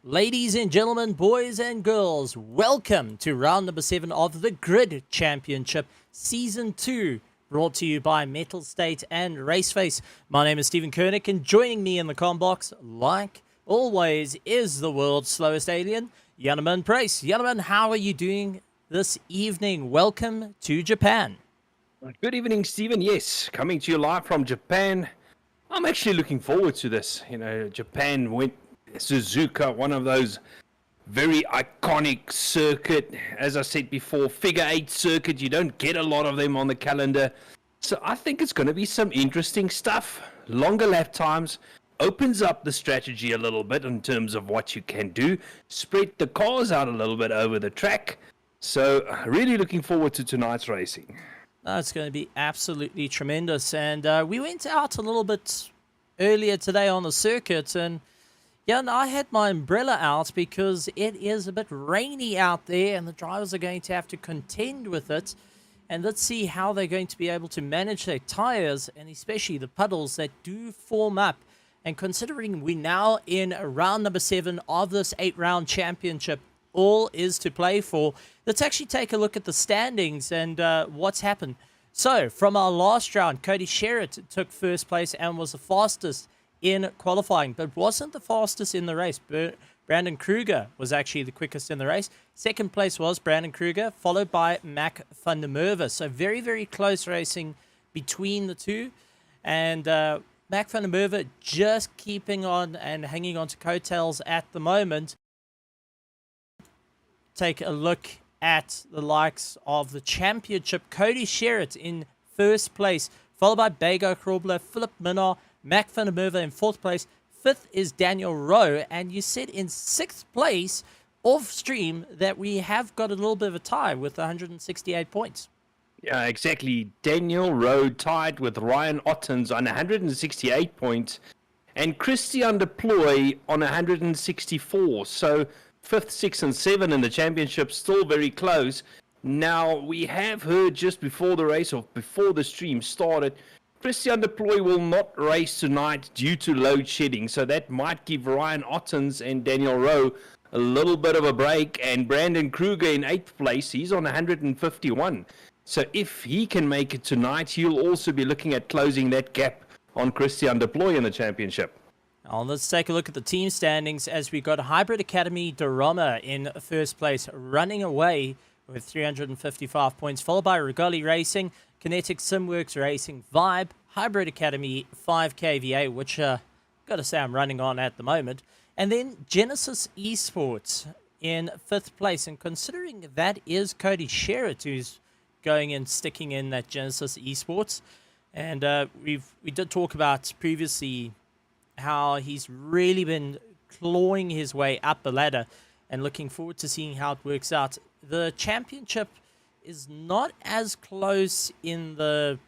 Ladies and gentlemen, boys and girls, welcome to round number 7 of the Grid Championship Season 2, brought to you by Mettlestate and RaceFace. My name is Stephen Koenig, and joining me in the comm box, like always, is the world's slowest alien, Yannaman Price. Yannaman, how are you doing this evening? Welcome to Japan. Good evening, Stephen. Yes, coming to you live from Japan. I'm actually looking forward to this. You know, Japan went Suzuka, one of those very iconic circuit. As I said before, figure 8 circuit. You don't get a lot of them on the calendar. So I think it's going to be some interesting stuff. Longer lap times. Opens up the strategy a little bit in terms of what you can do. Spread the cars out a little bit over the track. So really looking forward to tonight's racing. It's going to be absolutely tremendous. And we went out a little bit earlier today on the circuit, and I had my umbrella out because it is a bit rainy out there and the drivers are going to have to contend with it. And let's see how they're going to be able to manage their tires, and especially the puddles that do form up. And considering we're now in round number 7 of this 8-round championship, all is to play for. Let's actually take a look at the standings and what's happened. So from our last round, Cody Sherritt took first place and was the fastest in qualifying, but wasn't the fastest in the race. Brandon Kruger was actually the quickest in the race. Second place was Brandon Kruger, followed by Mac van der Merwe. So very, very close racing between the two. And Mac van der Merwe just keeping on and hanging on to coattails at the moment. Take a look at the likes of the championship. Cody Sherritt in first place, followed by Bego Krobler, Philip Minnar, Mac van der Merwe in 4th place. 5th is Daniel Rowe. And you said in 6th place off stream that we have got a little bit of a tie with 168 points. Yeah, exactly. Daniel Rowe tied with Ryan Ottens on 168 points and Christian de Ploy on 164. So 5th, 6th and 7 in the championship, still very close. Now, we have heard just before the race, or before the stream started, Christian de Ploy will not race tonight due to load shedding, so that might give Ryan Ottens and Daniel Rowe a little bit of a break. And Brandon Kruger in 8th place, he's on 151. So if he can make it tonight, he'll also be looking at closing that gap on Christian de Ploy in the championship. Now let's take a look at the team standings as we got Hybrid Academy de Roma in first place, running away with 355 points, followed by Regoli Racing, Kinetic Simworks Racing, Vibe, Hybrid Academy 5KVA, which got to say I'm running on at the moment, and then Genesis Esports in 5th place. And considering that is Cody Sherritt who's going and sticking in that Genesis Esports, and we did talk about previously how he's really been clawing his way up the ladder, and looking forward to seeing how it works out. The championship is not as close in the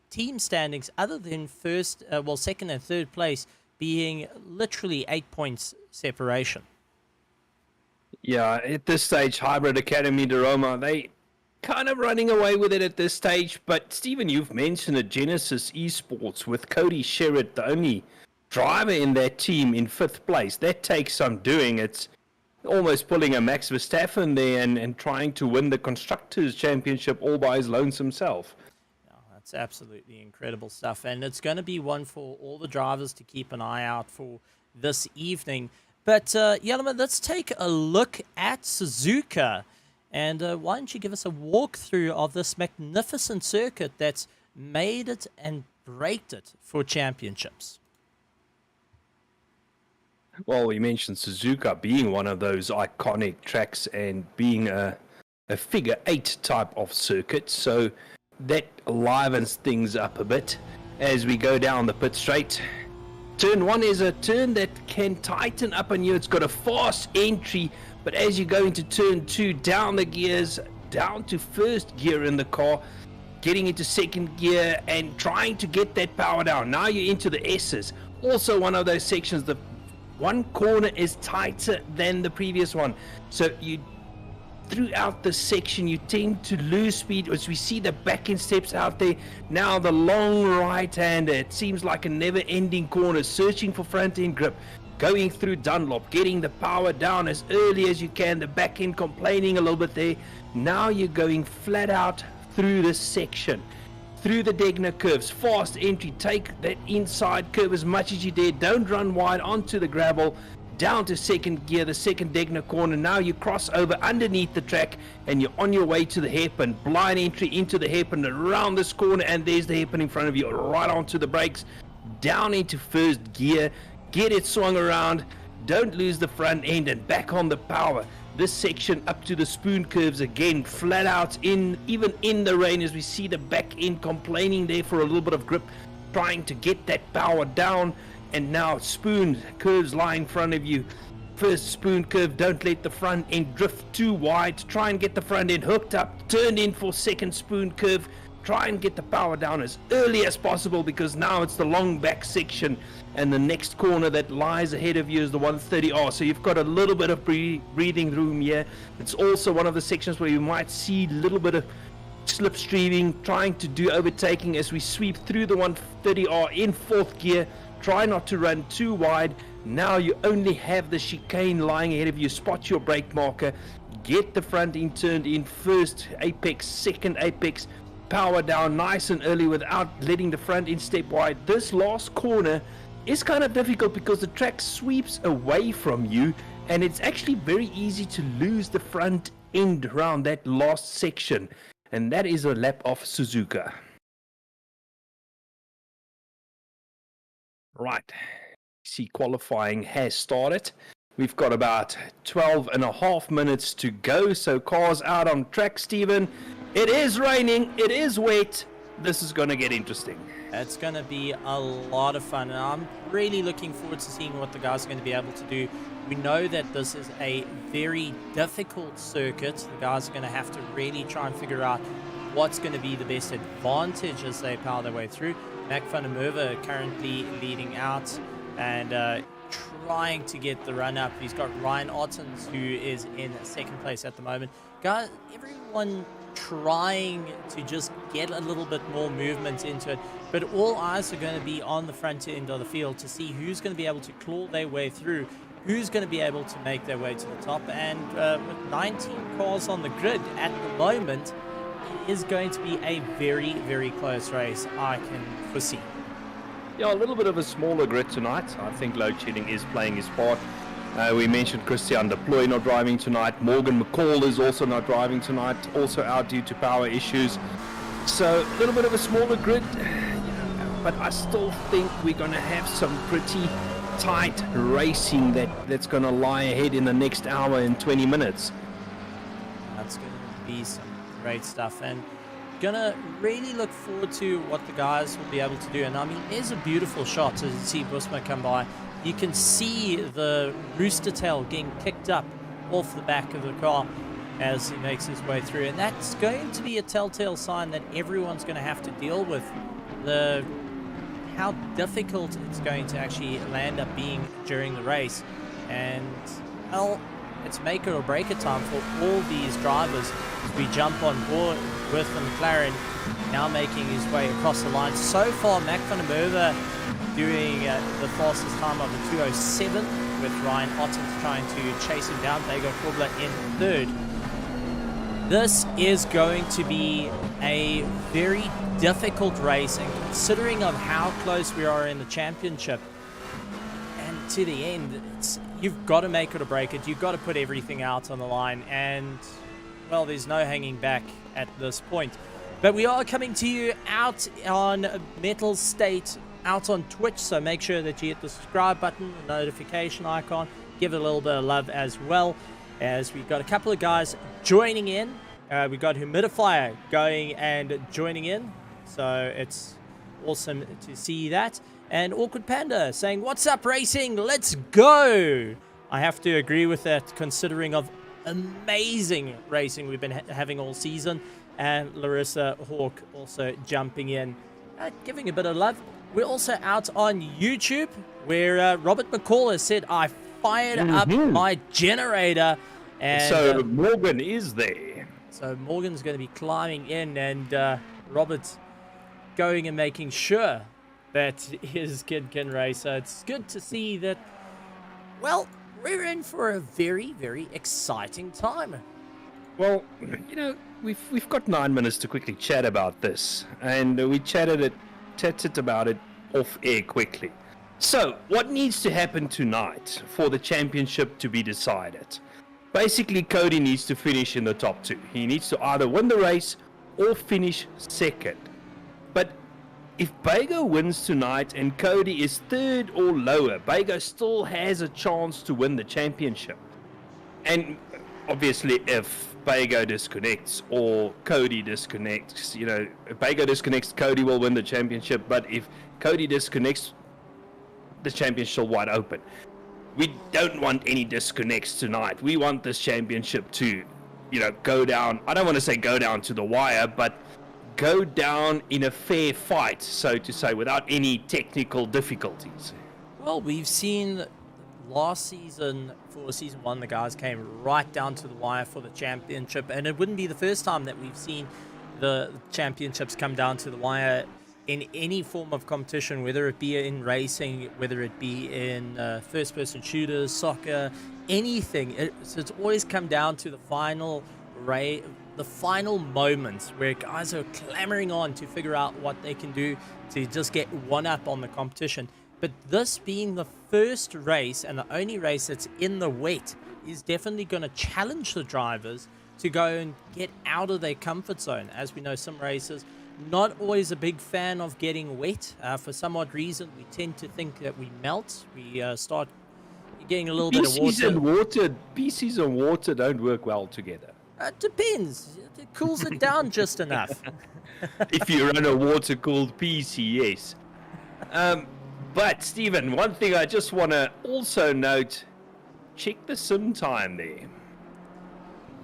team standings, other than second and third place being literally 8 points separation. Yeah, at this stage, Hybrid Academy de Roma, they kind of running away with it at this stage. But Stephen, you've mentioned it, Genesis Esports with Cody Sherritt, the only driver in that team, in 5th place. That takes some doing. It's almost pulling a Max Verstappen there and trying to win the Constructors' Championship all by his lonesome self. That's absolutely incredible stuff. And it's going to be one for all the drivers to keep an eye out for this evening. But, Yellowman, let's take a look at Suzuka. And why don't you give us a walkthrough of this magnificent circuit that's made it and braked it for championships? Well, we mentioned Suzuka being one of those iconic tracks and being a figure 8 type of circuit, so that livens things up a bit as we go down the pit straight. Turn 1 is a turn that can tighten up on you. It's got a fast entry, but as you go into turn 2, down the gears, down to first gear in the car, getting into second gear and trying to get that power down. Now you're into the S's. Also one of those sections, the one corner is tighter than the previous one. So you throughout the section you tend to lose speed as we see the back end steps out there. Now the long right hander, it seems like a never ending corner, searching for front end grip, going through Dunlop, getting the power down as early as you can, the back end complaining a little bit there. Now you're going flat out through this section, through the Degner curves, fast entry, take that inside curve as much as you dare, don't run wide onto the gravel, down to second gear, the second Degner corner. Now you cross over underneath the track and you're on your way to the hairpin. Blind entry into the hairpin, around this corner, and there's the hairpin in front of you, right onto the brakes, down into first gear, get it swung around, don't lose the front end, and back on the power. This section up to the spoon curves again, flat out, even in the rain, as we see the back end complaining there for a little bit of grip, trying to get that power down. And now spoon curves lie in front of you. First spoon curve, don't let the front end drift too wide. Try and get the front end hooked up, turned in for second spoon curve. Try and get the power down as early as possible, because now it's the long back section, and the next corner that lies ahead of you is the 130R. So you've got a little bit of breathing room here. It's also one of the sections where you might see a little bit of slipstreaming, trying to do overtaking as we sweep through the 130R in fourth gear. Try not to run too wide. Now you only have the chicane lying ahead of you. Spot your brake marker, get the front end turned in, first apex, second apex, power down nice and early without letting the front end step wide. This last corner is kind of difficult because the track sweeps away from you, and it's actually very easy to lose the front end around that last section, and that is a lap off Suzuka. Right, see qualifying has started. We've got about 12 and a half minutes to go, so cars out on track, Stephen. It is raining, it is wet. This is going to get interesting. It's going to be a lot of fun, and I'm really looking forward to seeing what the guys are going to be able to do. We know that this is a very difficult circuit. The guys are going to have to really try and figure out what's going to be the best advantage as they power their way through. Mac van der Merwe currently leading out and trying to get the run up. He's got Ryan Ottens, who is in second place at the moment. Guys, everyone trying to just get a little bit more movement into it, but all eyes are going to be on the front end of the field to see who's going to be able to claw their way through, who's going to be able to make their way to the top. And with 19 cars on the grid at the moment, it is going to be a very, very close race, I can foresee. Yeah, a little bit of a smaller grid tonight. I think load shedding is playing his part. We mentioned Christian Deploy not driving tonight. Morgan McCall is also not driving tonight, also out due to power issues. So a little bit of a smaller grid, but I still think we're going to have some pretty tight racing that's going to lie ahead in the next hour and 20 minutes. That's going to be some great stuff, and gonna really look forward to what the guys will be able to do. And I mean, there's a beautiful shot as you see Busma come by. You can see the rooster tail getting kicked up off the back of the car as he makes his way through, and that's going to be a telltale sign that everyone's going to have to deal with how difficult it's going to actually land up being during the race. And well, it's make it or break it time for all these drivers as we jump on board with the McLaren now making his way across the line. So far, Mac van der Merwe doing the fastest time of the 207, with Ryan Ottens trying to chase him down. Vega Corbler in third. This is going to be a very difficult race, and considering of how close we are in the championship and to the end, you've got to make it or break it. You've got to put everything out on the line, and well, there's no hanging back at this point. But we are coming to you out on Mettlestate, out on Twitch, so make sure that you hit the subscribe button, the notification icon, give it a little bit of love as well, as we've got a couple of guys joining in. We've got Humidifier going and joining in, so it's awesome to see that. And Awkward Panda saying, "What's up, racing? Let's go!" I have to agree with that, considering of amazing racing we've been having all season. And Larissa Hawk also jumping in giving a bit of love. We're also out on YouTube, where Robert McCall has said, I fired up my generator. And so Morgan is there. So Morgan's going to be climbing in, and Robert's going and making sure that his kid can race. So it's good to see that, well, we're in for a very, very exciting time. Well, we've got 9 minutes to quickly chat about this, and we chatted about it off air quickly. So, what needs to happen tonight for the championship to be decided? Basically, Cody needs to finish in the top 2. He needs to either win the race or finish second. But if Bago wins tonight and Cody is third or lower, Bago still has a chance to win the championship. And obviously, if Bago disconnects or Cody disconnects, if Bago disconnects, Cody will win the championship. But if Cody disconnects, the championship wide open. We don't want any disconnects tonight. We want this championship to, go down. I don't want to say go down to the wire, but go down in a fair fight, so to say, without any technical difficulties. Well, we've seen last season, for season 1, the guys came right down to the wire for the championship, and it wouldn't be the first time that we've seen the championships come down to the wire in any form of competition, whether it be in racing, whether it be in first-person shooters, soccer, anything. It's always come down to the final moments where guys are clamoring on to figure out what they can do to just get one up on the competition. But this being the first race and the only race that's in the wet is definitely going to challenge the drivers to go and get out of their comfort zone. As we know, some races not always a big fan of getting wet. For some odd reason, we tend to think that we melt. We start getting a little bit of water. PCs and water don't work well together. Depends. It cools it down just enough. If you run a water-cooled PC, yes. But, Stephen, one thing I just want to also note, check the sim time there.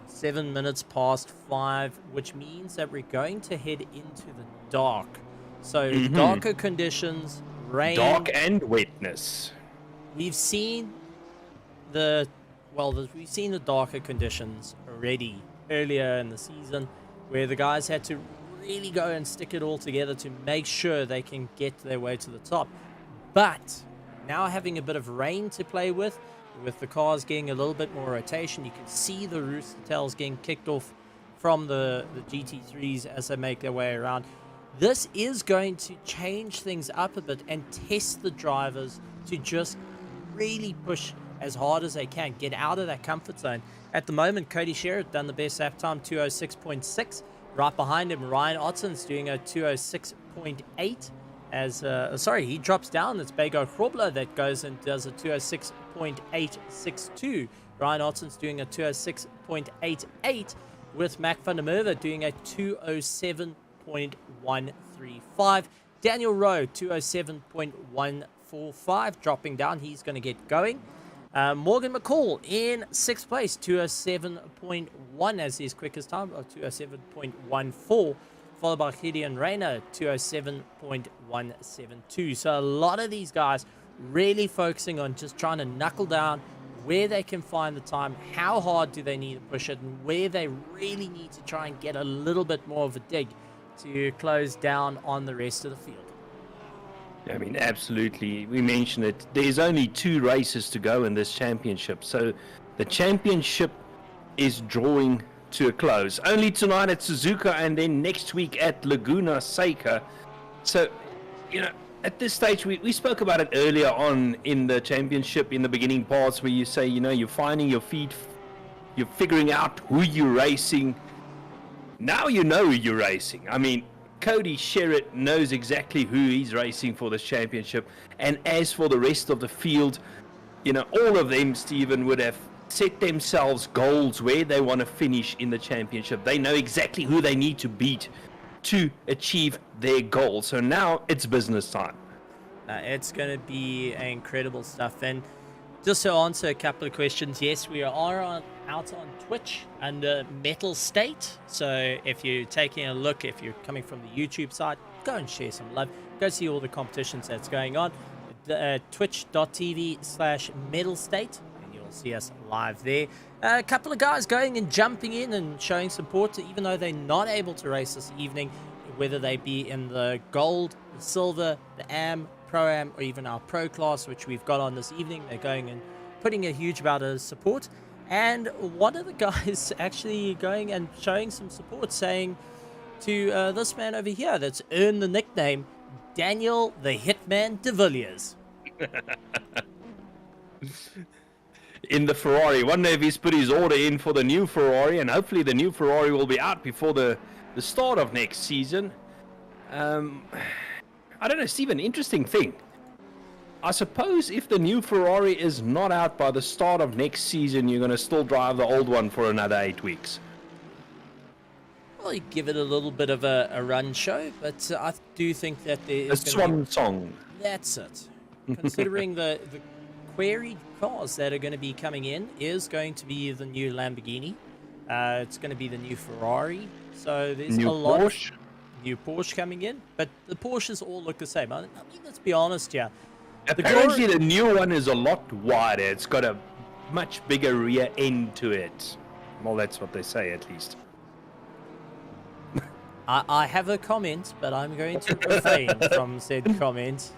7 minutes past 5, which means that we're going to head into the dark. So darker conditions, rain. Dark and wetness. We've seen we've seen the darker conditions already earlier in the season, where the guys had to really go and stick it all together to make sure they can get their way to the top. But now having a bit of rain to play with the cars getting a little bit more rotation, you can see the rooster tails getting kicked off from the GT3s as they make their way around. This is going to change things up a bit and test the drivers to just really push as hard as they can, get out of that comfort zone. At the moment, Cody Sherritt done the best lap time, 206.6. Right behind him, Ryan Otten's doing a 206.8. He drops down. It's Bago Krobler that goes and does a 206.862. Ryan Otten's doing a 206.88, with Mac van der Merwe doing a 207.135. Daniel Rowe, 207.145, dropping down. He's going to get going. Morgan McCall in 6th place, 207.1 as his quickest time, of 207.14. Followed by Gideon Rayner, 207.172. So a lot of these guys really focusing on just trying to knuckle down where they can find the time, how hard do they need to push it, and where they really need to try and get a little bit more of a dig to close down on the rest of the field. I mean, absolutely. We mentioned it. There's only 2 races to go in this championship. So the championship is drawing to a close. Only tonight at Suzuka, and then next week at Laguna Seca. So, at this stage, we spoke about it earlier on in the championship, in the beginning parts, where you say, you're finding your feet, you're figuring out who you're racing. Now you know who you're racing. I mean, Cody Sherritt knows exactly who he's racing for this championship. And as for the rest of the field, all of them, Stephen, would have set themselves goals where they want to finish in the championship. They know exactly who they need to beat to achieve their goal. So now it's business time. It's going to be incredible stuff. And just to answer a couple of questions, yes, we are out on Twitch under Mettlestate. So if you're taking a look, if you're coming from the YouTube side, go and share some love. Go see all the competitions that's going on. Twitch.tv/Mettlestate, and you'll see us live there. A couple of guys going and jumping in and showing support, even though they're not able to race this evening, whether they be in the gold, the silver, the AM, Pro-Am, or even our Pro class, which we've got on this evening. They're going and putting a huge amount of support. And one of the guys actually going and showing some support, saying to this man over here that's earned the nickname Daniel the Hitman de Villiers. In the Ferrari. Wonder if he's put his order in for the new Ferrari, and hopefully the new Ferrari will be out before the start of next season. I don't know, Stephen, interesting thing. I suppose if the new Ferrari is not out by the start of next season, you're going to still drive the old one for another 8 weeks. Well, you give it a little bit of a run show, but I do think that there is A swan song. That's it. Considering the queried cars that are going to be coming in is going to be the new Lamborghini. It's going to be the new Ferrari. So there's New a lot Porsche. of new Porsche coming in, but the Porsches all look the same. I mean, let's be honest here. Apparently the new one is a lot wider. It's got a much bigger rear end to it. Well, that's what they say, at least. I have a comment, but I'm going to refrain from said comment.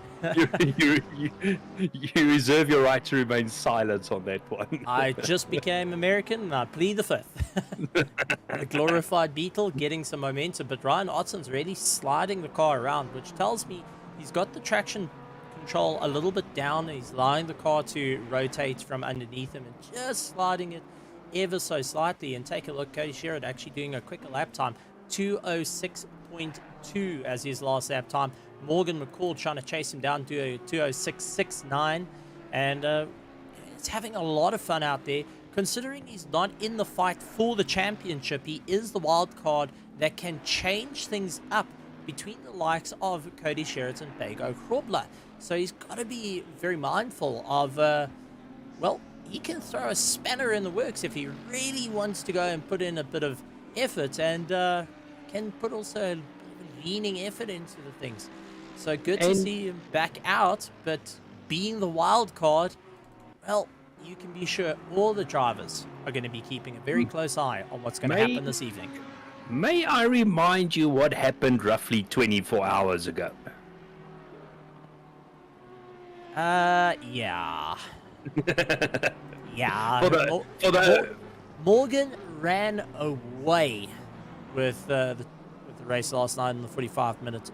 you reserve your right to remain silent on that one. I just became American, and I plead the fifth. The glorified Beetle getting some momentum, but Ryan Otten's really sliding the car around, which tells me he's got the traction control a little bit down. He's allowing the car to rotate from underneath him and just sliding it ever so slightly. And take a look, Cody Sherrod actually doing a quicker lap time, 206.2 as his last lap time. Morgan McCall trying to chase him down to a 206.69, and it's having a lot of fun out there. Considering he's not in the fight for the championship, he is the wild card that can change things up between the likes of Cody Sherrod and Bago Krobler. So he's got to be very mindful of, well, he can throw a spanner in the works if he really wants to go and put in a bit of effort, and can put also a leaning effort into the things. So good to see him back out, but being the wild card, well, you can be sure all the drivers are going to be keeping a very close eye on what's going to happen this evening. May I remind you what happened roughly 24 hours ago? Yeah. Yeah. Morgan ran away with the race last night in the 45-minute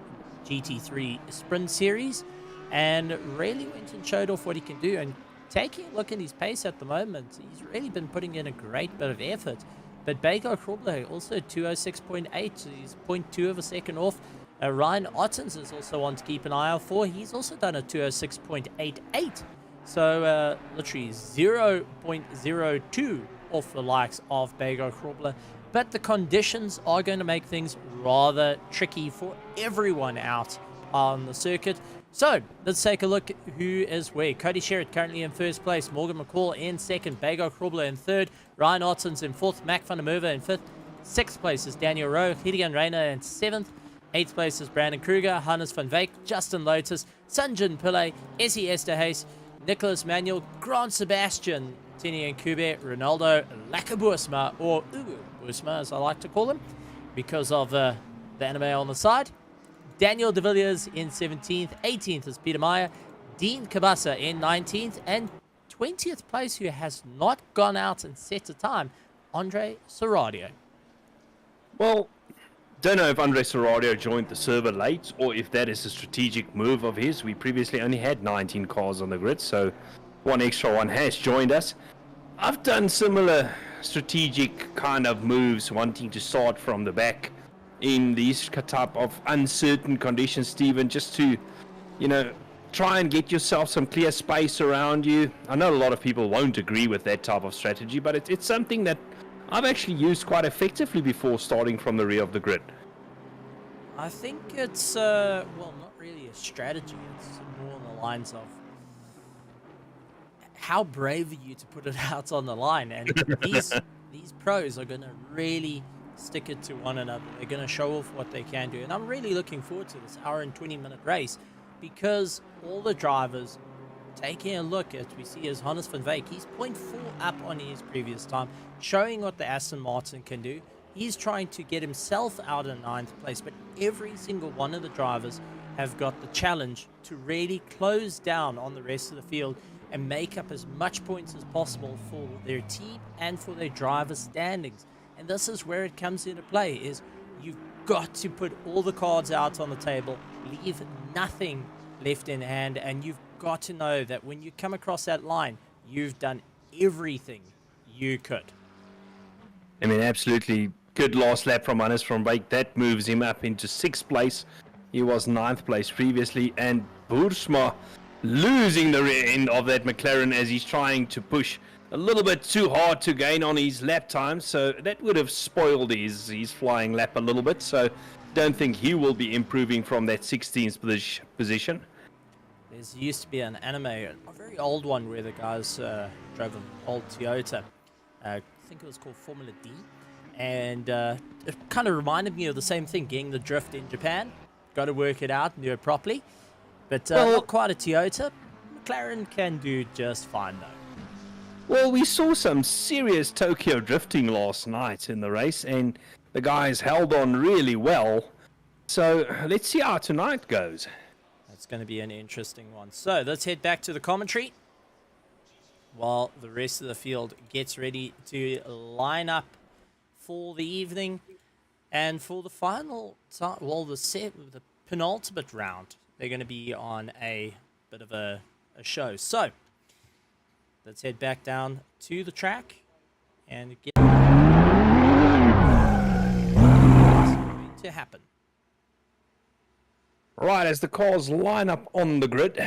GT3 sprint series, and really went and showed off what he can do. And taking a look at his pace at the moment, he's really been putting in a great bit of effort. But Bago Krobler also 206.8, he's 0.2 of a second off. Ryan Ottens is also one to keep an eye out for. He's also done a 206.88. So literally 0.02 off the likes of Bago Krobler. But the conditions are going to make things rather tricky for everyone out on the circuit. So let's take a look who is where. Cody Sherrod currently in first place. Morgan McCall in second. Bago Krobler in third. Ryan Ottens in fourth. Mac van der Merwe in fifth. Sixth place is Daniel Rowe. Gideon Reyna in seventh. Eighth place is Brandon Kruger. Hannes van Wyk. Justin Lotus. Sanjin Pillay. Essie Esterhuis. Nicholas Manuel. Grant Sebastian. Tini Nkube. Ronaldo Lakabuisma, or Ugu Buisma as I like to call him, because of the anime on the side. Daniel de Villiers in 17th. 18th is Peter Meyer. Dean Kabasa in 19th. And 20th place, who has not gone out and set a time, Andre Serradio. Well, don't know if Andre Serradio joined the server late or if that is a strategic move of his. We previously only had 19 cars on the grid, so one extra one has joined us. I've done similar strategic kind of moves, wanting to start from the back in these type of uncertain conditions, Stephen, just to, you know, try and get yourself some clear space around you. I know a lot of people won't agree with that type of strategy, but it's something that I've actually used quite effectively before starting from the rear of the grid. I think it's, well, not really a strategy. It's more on the lines of how brave are you to put it out on the line? And these pros are going to really stick it to one another. They're going to show off what they can do. And I'm really looking forward to this hour and 20-minute race because all the drivers taking a look at, we see as Hannes van Wyk, he's 0.4 up on his previous time, showing what the Aston Martin can do. He's trying to get himself out in 9th place, but every single one of the drivers have got the challenge to really close down on the rest of the field and make up as much points as possible for their team and for their driver standings. And this is where it comes into play, is you've got to put all the cards out on the table, leave nothing left in hand, and you've got to know that when you come across that line, you've done everything you could. I mean, absolutely good last lap from Hannes van Wyk. That moves him up into 6th place. He was 9th place previously, and Boersma losing the rear end of that McLaren as he's trying to push a little bit too hard to gain on his lap time, so that would have spoiled his flying lap a little bit, so don't think he will be improving from that 16th position. There used to be an anime, a very old one, where the guys drove an old Toyota. I think it was called Formula D, and it kind of reminded me of the same thing, getting the drift in Japan. Got to work it out and do it properly. But not quite a Toyota. McLaren can do just fine, though. Well, we saw some serious Tokyo drifting last night in the race, and the guys held on really well. So let's see how tonight goes. That's going to be an interesting one. So let's head back to the commentary while the rest of the field gets ready to line up for the evening. And for the final time, well, the penultimate round, they're going to be on a bit of a show. So let's head back down to the track and get what's going to happen. Right, as the cars line up on the grid,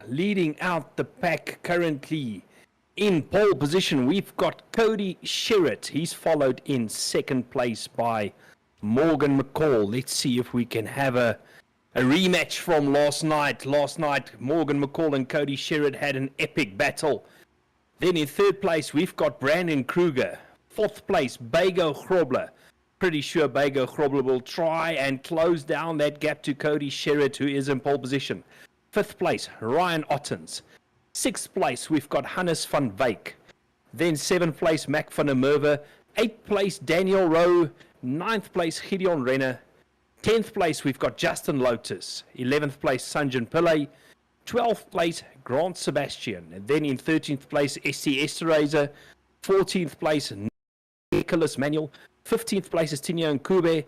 leading out the pack currently in pole position, we've got Cody Sherritt. He's followed in 2nd place by Morgan McCall. Let's see if we can have a rematch from last night. Last night, Morgan McCall and Cody Sherritt had an epic battle. Then in 3rd place, we've got Brandon Kruger. 4th place, Bego Grobler. Pretty sure Bego Grobler will try and close down that gap to Cody Sherritt, who is in pole position. 5th place, Ryan Ottens. 6th place, we've got Hannes van Wyk. Then 7th place, Mac van der Merwe. 8th place, Daniel Rowe. 9th place, Gideon Renner. 10th place, we've got Justin Lotus. 11th place, Sanjan Pillay. 12th place, Grant Sebastian. And then in 13th place, ST Esterhazy. 14th place, Nicholas Manuel. 15th place is Tinyo Nkube.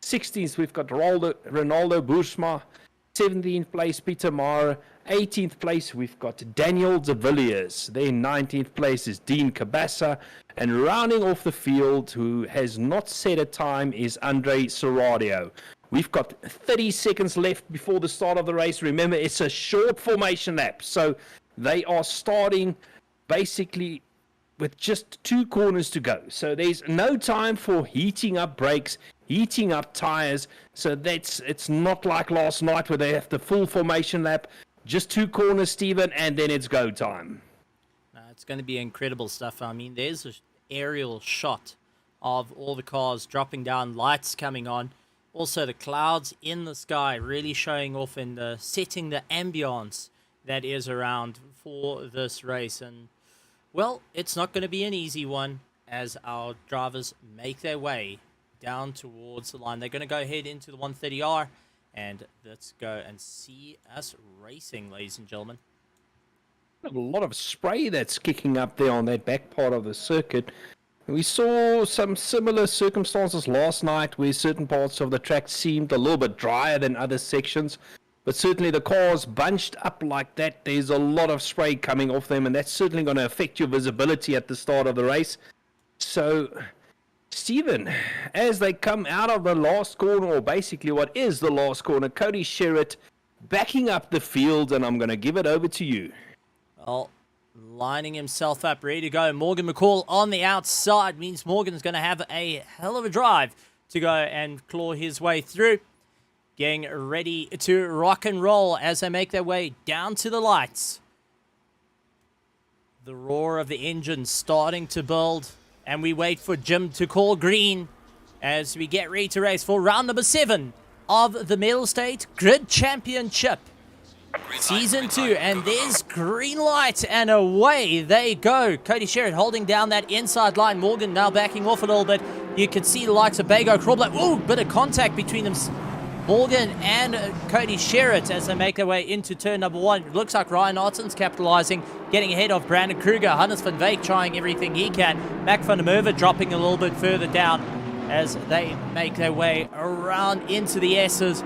16th, we've got Ronaldo Boersma. 17th place, Peter Maher. 18th place, we've got Daniel de Villiers. Then 19th place is Dean Cabassa. And rounding off the field, who has not set a time, is Andre Serradio. We've got 30 seconds left before the start of the race. Remember, it's a short formation lap. So they are starting basically with just 2 corners to go. So there's no time for heating up brakes, heating up tires. So it's not like last night where they have the full formation lap. Just 2 corners, Stephen, and then it's go time. It's going to be incredible stuff. I mean, there's an aerial shot of all the cars dropping down, lights coming on. Also, the clouds in the sky really showing off and setting the ambience that is around for this race. And, well, it's not going to be an easy one as our drivers make their way down towards the line. They're going to go ahead into the 130R. And let's go and see us racing, ladies and gentlemen. A lot of spray that's kicking up there on that back part of the circuit. We saw some similar circumstances last night where certain parts of the track seemed a little bit drier than other sections. But certainly the cars bunched up like that, there's a lot of spray coming off them, and that's certainly going to affect your visibility at the start of the race. So, Stephen, as they come out of the last corner, or basically what is the last corner, Cody Sherritt backing up the field, and I'm going to give it over to you. Well, lining himself up, ready to go. Morgan McCall on the outside means Morgan's going to have a hell of a drive to go and claw his way through. Getting ready to rock and roll as they make their way down to the lights. The roar of the engine starting to build, and we wait for Jim to call green as we get ready to race for round number 7 of the Mettlestate Grid Championship Season 2. And there's green light, and away they go. Cody Sherritt holding down that inside line. Morgan now backing off a little bit. You can see the likes of Bago Crawler. Ooh, bit of contact between them. Morgan and Cody Sherritt as they make their way into turn number 1. It looks like Ryan Otten's capitalizing, getting ahead of Brandon Kruger. Hannes van Wyk trying everything he can. Mac van der Merwe dropping a little bit further down as they make their way around into the S's.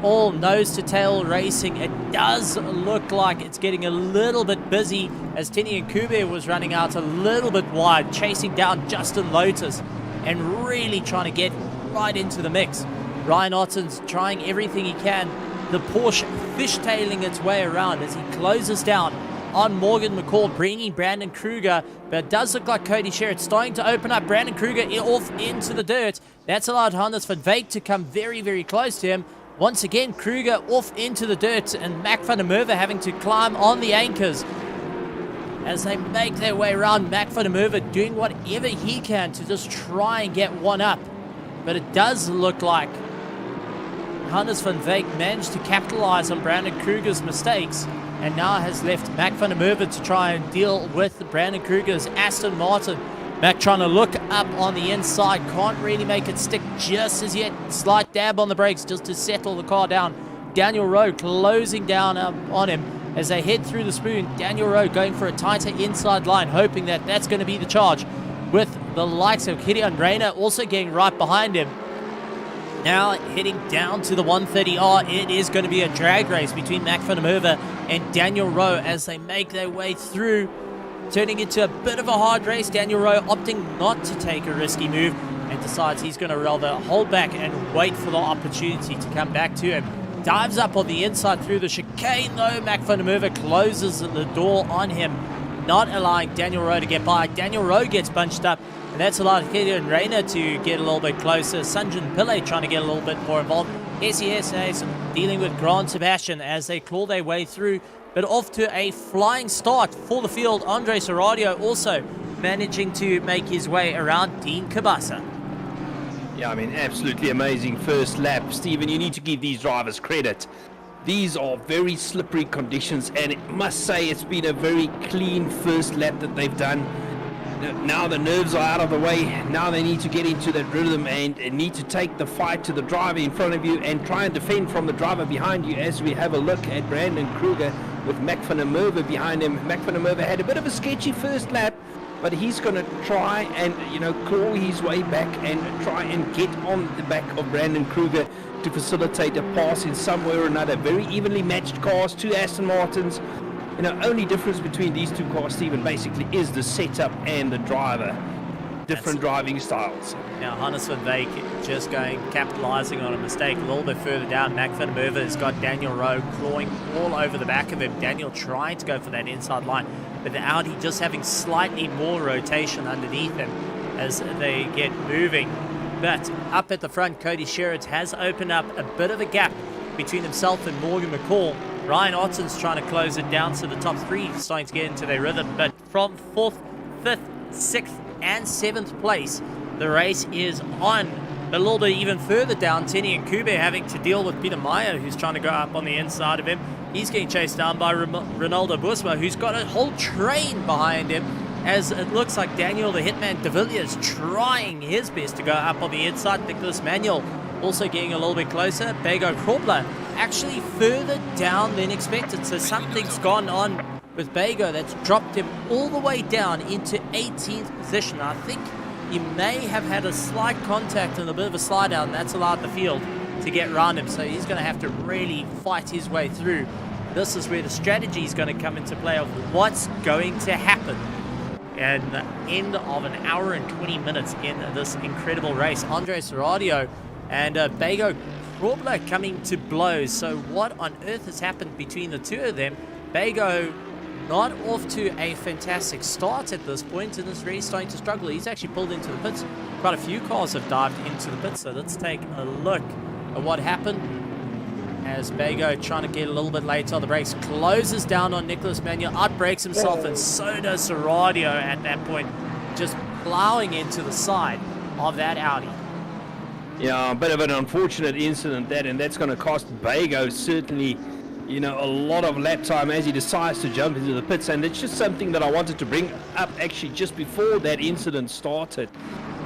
All nose to tail racing. It does look like it's getting a little bit busy as Tini and Kube was running out a little bit wide, chasing down Justin Lotus and really trying to get right into the mix. Ryan Otten's trying everything he can. The Porsche fishtailing its way around as he closes down on Morgan McCall, bringing Brandon Kruger. But it does look like Cody Sherritt starting to open up. Brandon Kruger off into the dirt. That's allowed Hannes van Wyk to come very, very close to him. Once again, Kruger off into the dirt, and Mac van der Merwe having to climb on the anchors as they make their way around. Mac van der Merwe doing whatever he can to just try and get one up. But it does look like Hannes van Wyk managed to capitalize on Brandon Kruger's mistakes and now has left Mac van der Merwe to try and deal with Brandon Kruger's Aston Martin. Mac trying to look up on the inside, can't really make it stick just as yet. Slight dab on the brakes just to settle the car down. Daniel Rowe closing down on him as they head through the spoon. Daniel Rowe going for a tighter inside line, hoping that that's going to be the charge, with the likes of Gideon Reyna also getting right behind him. Now heading down to the 130R, it is going to be a drag race between Mac van der Merwe and Daniel Rowe as they make their way through, turning into a bit of a hard race. Daniel Rowe opting not to take a risky move and decides he's going to rather hold back and wait for the opportunity to come back to him. Dives up on the inside through the chicane though. Mac van der Merwe closes the door on him, not allowing Daniel Rowe to get by. Daniel Rowe gets bunched up, and that's allowed Gideon Reyna to get a little bit closer. Sanjin Pillay trying to get a little bit more involved. SES dealing with Grand Sebastian as they claw their way through, but off to a flying start for the field. Andre Serradio also managing to make his way around Dean Kabasa. Yeah, I mean, absolutely amazing first lap. Stephen, you need to give these drivers credit. These are very slippery conditions, and I must say it's been a very clean first lap that they've done. Now the nerves are out of the way. Now they need to get into that rhythm and need to take the fight to the driver in front of you and try and defend from the driver behind you, as we have a look at Brandon Kruger with Mac van der Merwe behind him. Mac van der Merwe had a bit of a sketchy first lap, but he's going to try and, claw his way back and try and get on the back of Brandon Kruger to facilitate a pass in some way or another. Very evenly matched cars, 2 Aston Martins. Only difference between these 2 cars, Stephen, basically is the setup and the driver. Different driving styles. Now Hannes van Wyk just capitalizing on a mistake a little bit further down. Mac van der Merwe has got Daniel Rowe clawing all over the back of him. Daniel trying to go for that inside line, but the Audi just having slightly more rotation underneath him as they get moving. But up at the front, Cody Sherritt has opened up a bit of a gap between himself and Morgan McCall. Ryan Otten's trying to close it down to the top 3, starting to get into their rhythm. But from 4th, 5th, 6th, and 7th place, the race is on. But a little bit even further down, Tini and Kube having to deal with Peter Meyer, who's trying to go up on the inside of him. He's getting chased down by Ronaldo Busma, who's got a whole train behind him, as it looks like Daniel the Hitman de Villiers trying his best to go up on the inside. Nicholas Manuel also getting a little bit closer. Bago Crawler actually further down than expected, so something's gone on with Bago that's dropped him all the way down into 18th position. I think he may have had a slight contact and a bit of a slide out, and that's allowed the field to get around him, so he's going to have to really fight his way through. This is where the strategy is going to come into play of what's going to happen at the end of an hour and 20 minutes in this incredible race. Andre Serradio and Bago Crawler coming to blows. So what on earth has happened between the two of them? Bago not off to a fantastic start at this point and is really starting to struggle. He's actually pulled into the pits. Quite a few cars have dived into the pits, so let's take a look at what happened as Bago trying to get a little bit late on the brakes, closes down on Nicholas Manuel, outbrakes himself, and so does Seradio at that point, just plowing into the side of that Audi. Yeah, a bit of an unfortunate incident that, and that's going to cost Bago certainly, you know, a lot of lap time as he decides to jump into the pits. And it's just something that I wanted to bring up actually just before that incident started.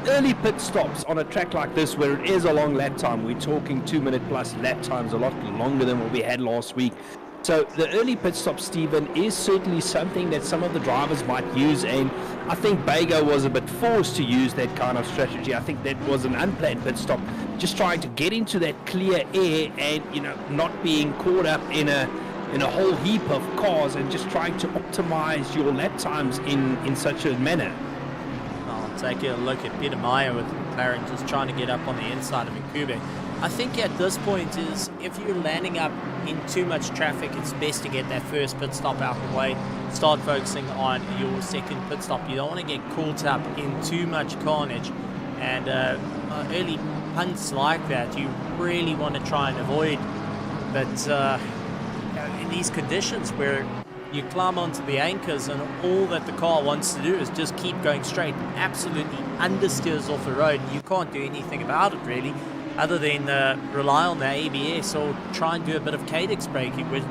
Early pit stops on a track like this where it is a long lap time, we're talking 2-minute plus lap times, a lot longer than what we had last week. So the early pit stop, Stephen, is certainly something that some of the drivers might use, and I think Bago was a bit forced to use that kind of strategy. I think that was an unplanned pit stop, just trying to get into that clear air and, you know, not being caught up in a whole heap of cars and just trying to optimize your lap times in such a manner. I'll take a look at Peter Meyer with McLaren just trying to get up on the inside of Ikube. I think at this point is if you're landing up in too much traffic, it's best to get that first pit stop out of the way. Start focusing on your second pit stop. You don't want to get caught up in too much carnage. And early punts like that, you really want to try and avoid. But in these conditions where you climb onto the anchors and all that the car wants to do is just keep going straight, absolutely understeers off the road. You can't do anything about it really, other than rely on the ABS or try and do a bit of Cadex braking. With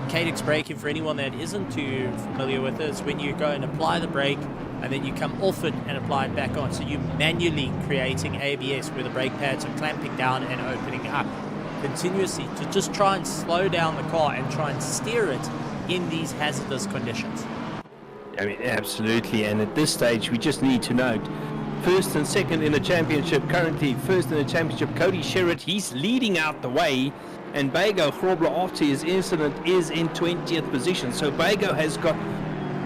Cadex braking, for anyone that isn't too familiar with it, is when you go and apply the brake and then you come off it and apply it back on. So you're manually creating ABS where the brake pads are clamping down and opening up continuously to just try and slow down the car and try and steer it in these hazardous conditions. I mean, absolutely. And at this stage, we just need to note, first and second in the championship, currently first in the championship, Cody Sherritt, he's leading out the way, and Bago Grobler, after his incident, is in 20th position. So Bago has got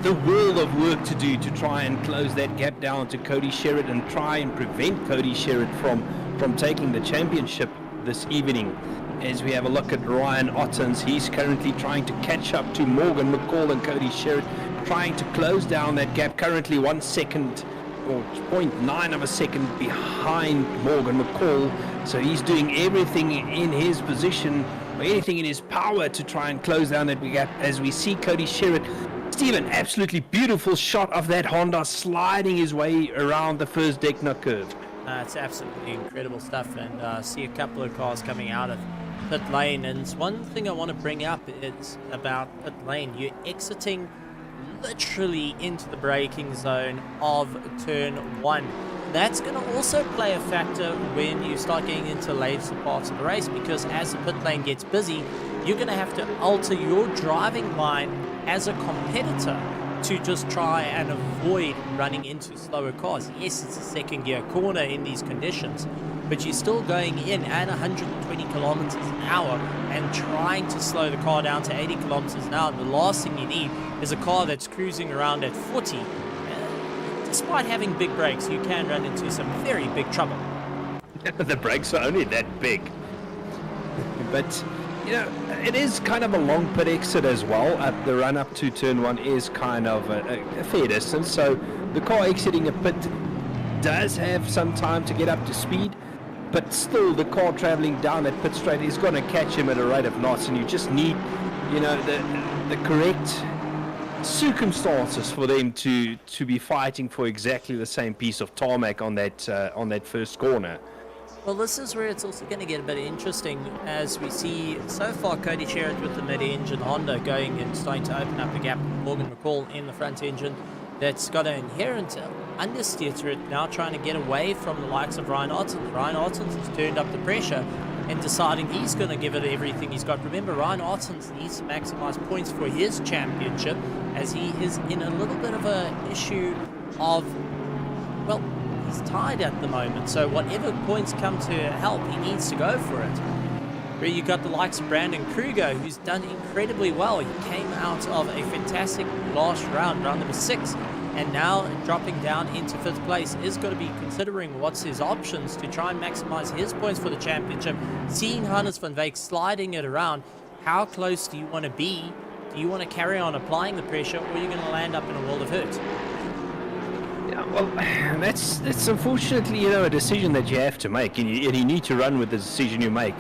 the world of work to do to try and close that gap down to Cody Sherritt and try and prevent Cody Sherritt from taking the championship this evening. As we have a look at Ryan Ottens, he's currently trying to catch up to Morgan McCall and Cody Sherritt, trying to close down that gap, currently 1 second or 0.9 of a second behind Morgan McCall. So he's doing everything in his position, or anything in his power, to try and close down that gap. As we see Cody Sherritt, Stephen, absolutely beautiful shot of that Honda sliding his way around the first Deckner curve. It's absolutely incredible stuff, and see a couple of cars coming out of pit lane. And one thing I want to bring up is about pit lane. You're exiting literally into the braking zone of turn 1. That's going to also play a factor when you start getting into later parts of the race, because as the pit lane gets busy, you're going to have to alter your driving line as a competitor to just try and avoid running into slower cars. Yes, it's a second gear corner in these conditions, but you're still going in at 120 kilometers an hour and trying to slow the car down to 80 kilometers an hour. The last thing you need is a car that's cruising around at 40. Despite having big brakes, you can run into some very big trouble. The brakes are only that big. But, you know, it is kind of a long pit exit as well. The run up to turn 1 is kind of a fair distance. So the car exiting a pit does have some time to get up to speed. But still, the car traveling down that pit straight is going to catch him at a rate of knots. And you just need, you know, the correct circumstances for them to be fighting for exactly the same piece of tarmac on that first corner. Well, this is where it's also going to get a bit interesting, as we see so far Cody Sherritt with the mid-engine Honda going and starting to open up the gap. Morgan McCall in the front engine that's got an inherent understeer to it, now trying to get away from the likes of Ryan Ottens. Ryan Ottens has turned up the pressure and deciding he's going to give it everything he's got. Remember, Ryan Ottens needs to maximize points for his championship, as he is in a little bit of a issue of, well, he's tied at the moment, so whatever points come to help, he needs to go for it. Where you got the likes of Brandon Kruger, who's done incredibly well. He came out of a fantastic last round number 6, and now dropping down into 5th place, is going to be considering what's his options to try and maximize his points for the championship. Seeing Hannes van Wyk sliding it around, how close do you want to be? Do you want to carry on applying the pressure, or are you going to land up in a world of hurt? Yeah, well, that's unfortunately, you know, a decision that you have to make, and you need to run with the decision you make.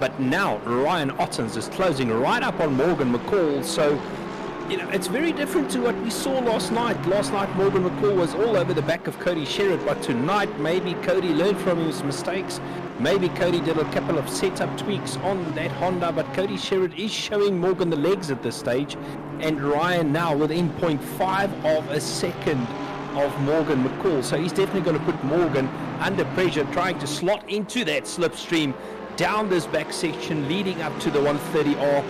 But now Ryan Ottens is closing right up on Morgan McCall. So, it's very different to what we saw last night. Last night, Morgan McCall was all over the back of Cody Sherritt. But tonight, maybe Cody learned from his mistakes. Maybe Cody did a couple of setup tweaks on that Honda. But Cody Sherritt is showing Morgan the legs at this stage. And Ryan now within 0.5 of a second of Morgan McCall. So he's definitely going to put Morgan under pressure, trying to slot into that slipstream down this back section leading up to the 130R.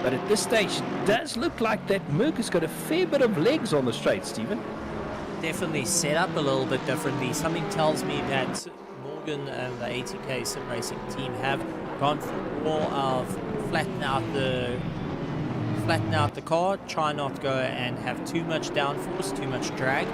But at this stage, it does look like that Merc has got a fair bit of legs on the straight, Stephen. Definitely set up a little bit differently. Something tells me that Morgan and the ATK Sim Racing team have gone for more of flatten out the car, try not to go and have too much downforce, too much drag,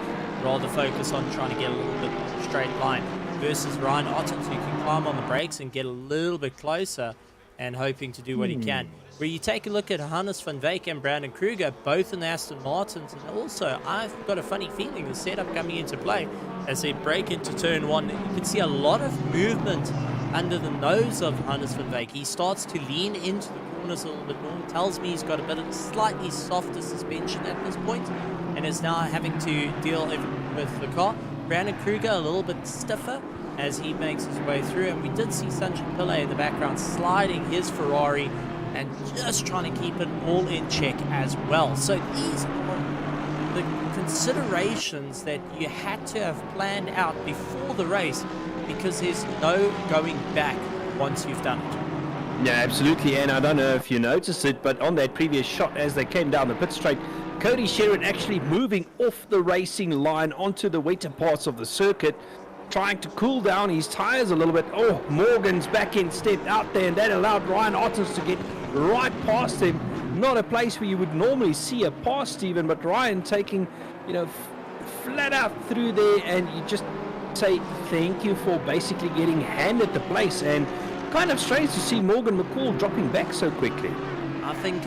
rather focus on trying to get a little bit more straight line, versus Ryan Ottens, who can climb on the brakes and get a little bit closer and hoping to do what he can. Where you take a look at Hannes van Wyk and Brandon Kruger, both in the Aston Martins, and also I've got a funny feeling the setup coming into play as they break into turn one. You can see a lot of movement under the nose of Hannes van Wyk. He starts to lean into the corners a little bit more. It tells me he's got a bit of slightly softer suspension at this point and is now having to deal with the car. Brandon Kruger a little bit stiffer as he makes his way through, and we did see Sanjay Pillay in the background sliding his Ferrari and just trying to keep it all in check as well. So these are the considerations that you had to have planned out before the race, because there's no going back once you've done it. Yeah, absolutely. And I don't know if you noticed it, but on that previous shot as they came down the pit straight, Cody Sherritt actually moving off the racing line onto the wetter parts of the circuit, trying to cool down his tires a little bit. Oh, Morgan's back end stepped out there, and that allowed Ryan Ottens to get right past him. Not a place where you would normally see a pass, Stephen, but Ryan taking, flat out through there, and you just say thank you for basically getting handed the place. And kind of strange to see Morgan McCall dropping back so quickly. I think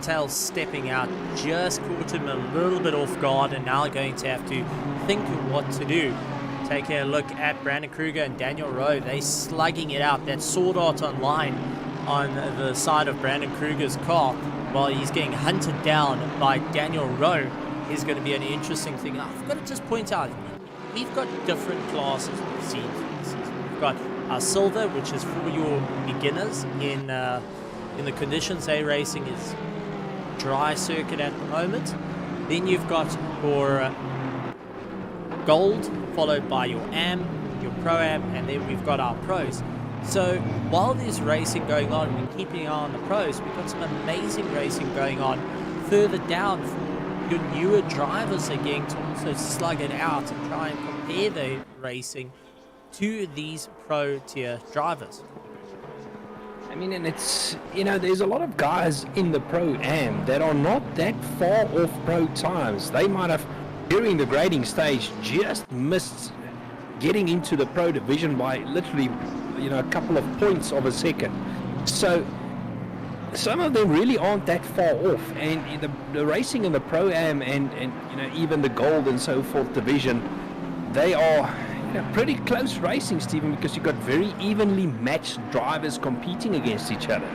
Tails stepping out just caught him a little bit off guard, and now going to have to think of what to do. Take a look at Brandon Kruger and Daniel Rowe. They slugging it out. That sword art online on the side of Brandon Kruger's car while he's getting hunted down by Daniel Rowe is going to be an interesting thing. I've got to just point out, we've got different classes we've seen this season. We've got our silver, which is for your beginners in the conditions they're racing is dry circuit at the moment. Then you've got your gold, followed by your AM, your Pro-Am, and then we've got our pros. So while there's racing going on, we're keeping an eye on the pros. We've got some amazing racing going on further down for your newer drivers again to also slug it out and try and compare the racing to these pro tier drivers. I mean, and it's, there's a lot of guys in the Pro-Am that are not that far off pro times. They might have, during the grading stage, just missed getting into the pro division by literally, a couple of points of a second. So some of them really aren't that far off, and the racing in the Pro-Am and even the gold and so forth division, they are pretty close racing, Stephen, because you've got very evenly matched drivers competing against each other.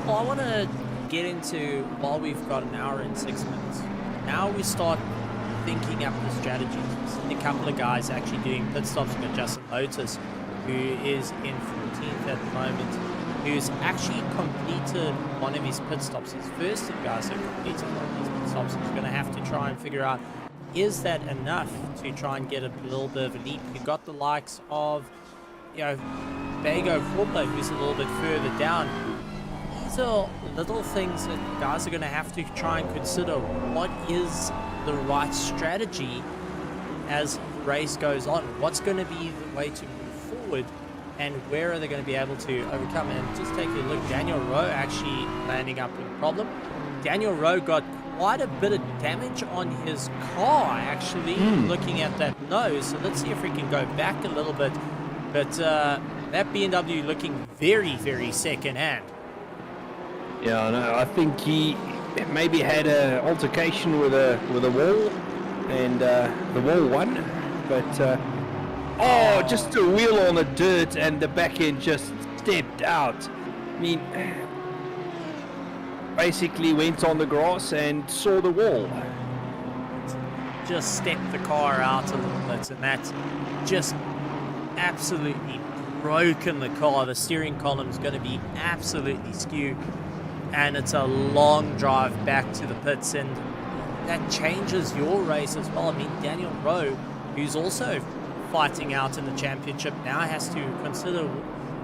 Well, I want to get into, while we've got an hour and 6 minutes, now we start thinking up the strategies. We've seen a couple of guys actually doing pit stops. We've got Justin Lotus, who is in 14th at the moment, who's actually completed one of his pit stops. His first guys have completed one of his pit stops. He's going to have to try and figure out, is that enough to try and get a little bit of a leap? You've got the likes of, Bago Forpo, who's a little bit further down. These are little things that guys are going to have to try and consider. What is the right strategy as the race goes on? What's going to be the way to move forward, and where are they going to be able to overcome? And just take a look, Daniel Rowe actually landing up with a problem. Daniel Rowe got quite a bit of damage on his car, actually, looking at that nose. So let's see if we can go back a little bit. But that BMW looking very, very second hand. Yeah, no, I think he maybe had an altercation with a wall, and the wall won. But just a wheel on the dirt, and the back end just stepped out. I mean, basically went on the grass and saw the wall. Just stepped the car out a little bit, and that's just absolutely broken the car. The steering column's going to be absolutely skewed, and it's a long drive back to the pits, and that changes your race as well. I mean, Daniel Rowe, who's also fighting out in the championship, now has to consider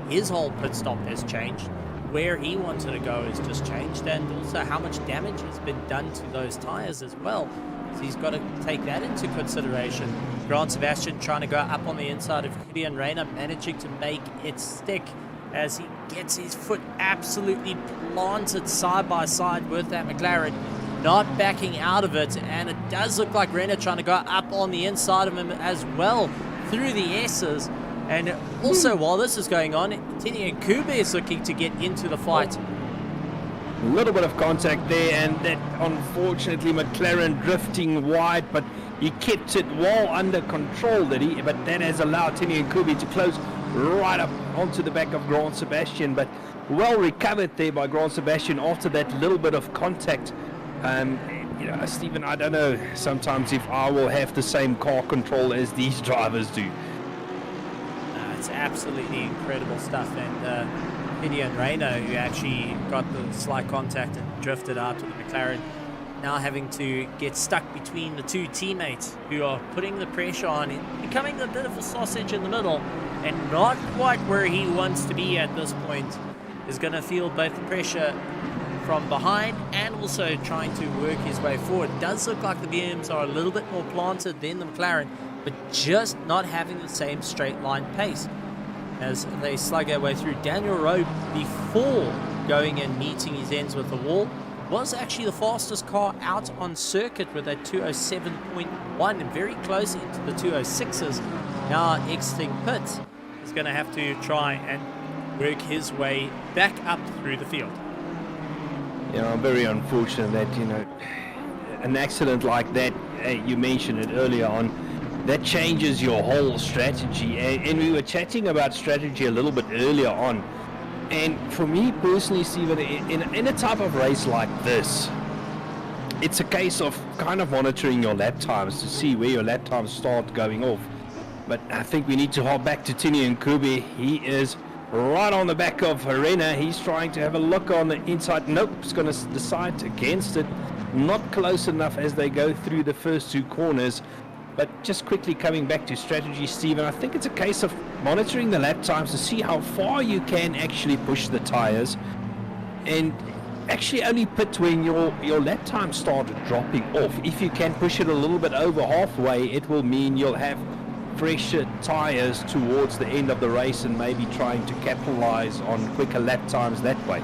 his whole pit stop has changed. Where he wanted to go has just changed, and also how much damage has been done to those tires as well. So he's got to take that into consideration. Grant Sebastian trying to go up on the inside of Gideon Rayner, managing to make it stick as he gets his foot absolutely planted side by side with that McLaren, not backing out of it. And it does look like Rayner trying to go up on the inside of him as well through the S's. And also, while this is going on, Tinian Kube is looking to get into the fight. A little bit of contact there, and that unfortunately McLaren drifting wide, but he kept it well under control, but that has allowed Tinian Kube to close right up onto the back of Grant Sebastian, but well recovered there by Grant Sebastian after that little bit of contact. Stephen, I don't know sometimes if I will have the same car control as these drivers do. It's absolutely incredible stuff, and Gideon Rayner, who actually got the slight contact and drifted out with the McLaren, now having to get stuck between the two teammates who are putting the pressure on him, becoming a bit of a sausage in the middle, and not quite where he wants to be at this point. Is going to feel both the pressure from behind and also trying to work his way forward. It does look like the BMs are a little bit more planted than the McLaren, but just not having the same straight line pace as they slug their way through. Daniel Rowe, before going and meeting his ends with the wall, was actually the fastest car out on circuit with a 207.1 and very close into the 206s. Now exiting pits, he's going to have to try and work his way back up through the field. Yeah, very unfortunate that, an accident like that, you mentioned it earlier on, that changes your whole strategy. And we were chatting about strategy a little bit earlier on. And for me personally, Stephen, in a type of race like this, it's a case of kind of monitoring your lap times to see where your lap times start going off. But I think we need to hop back to Tinian Kube. He is right on the back of Arena. He's trying to have a look on the inside. Nope, he's going to decide against it. Not close enough as they go through the first two corners. But just quickly coming back to strategy, Stephen, I think it's a case of monitoring the lap times to see how far you can actually push the tires, and actually only pit when your lap time started dropping off. If you can push it a little bit over halfway, it will mean you'll have fresher tires towards the end of the race and maybe trying to capitalize on quicker lap times that way.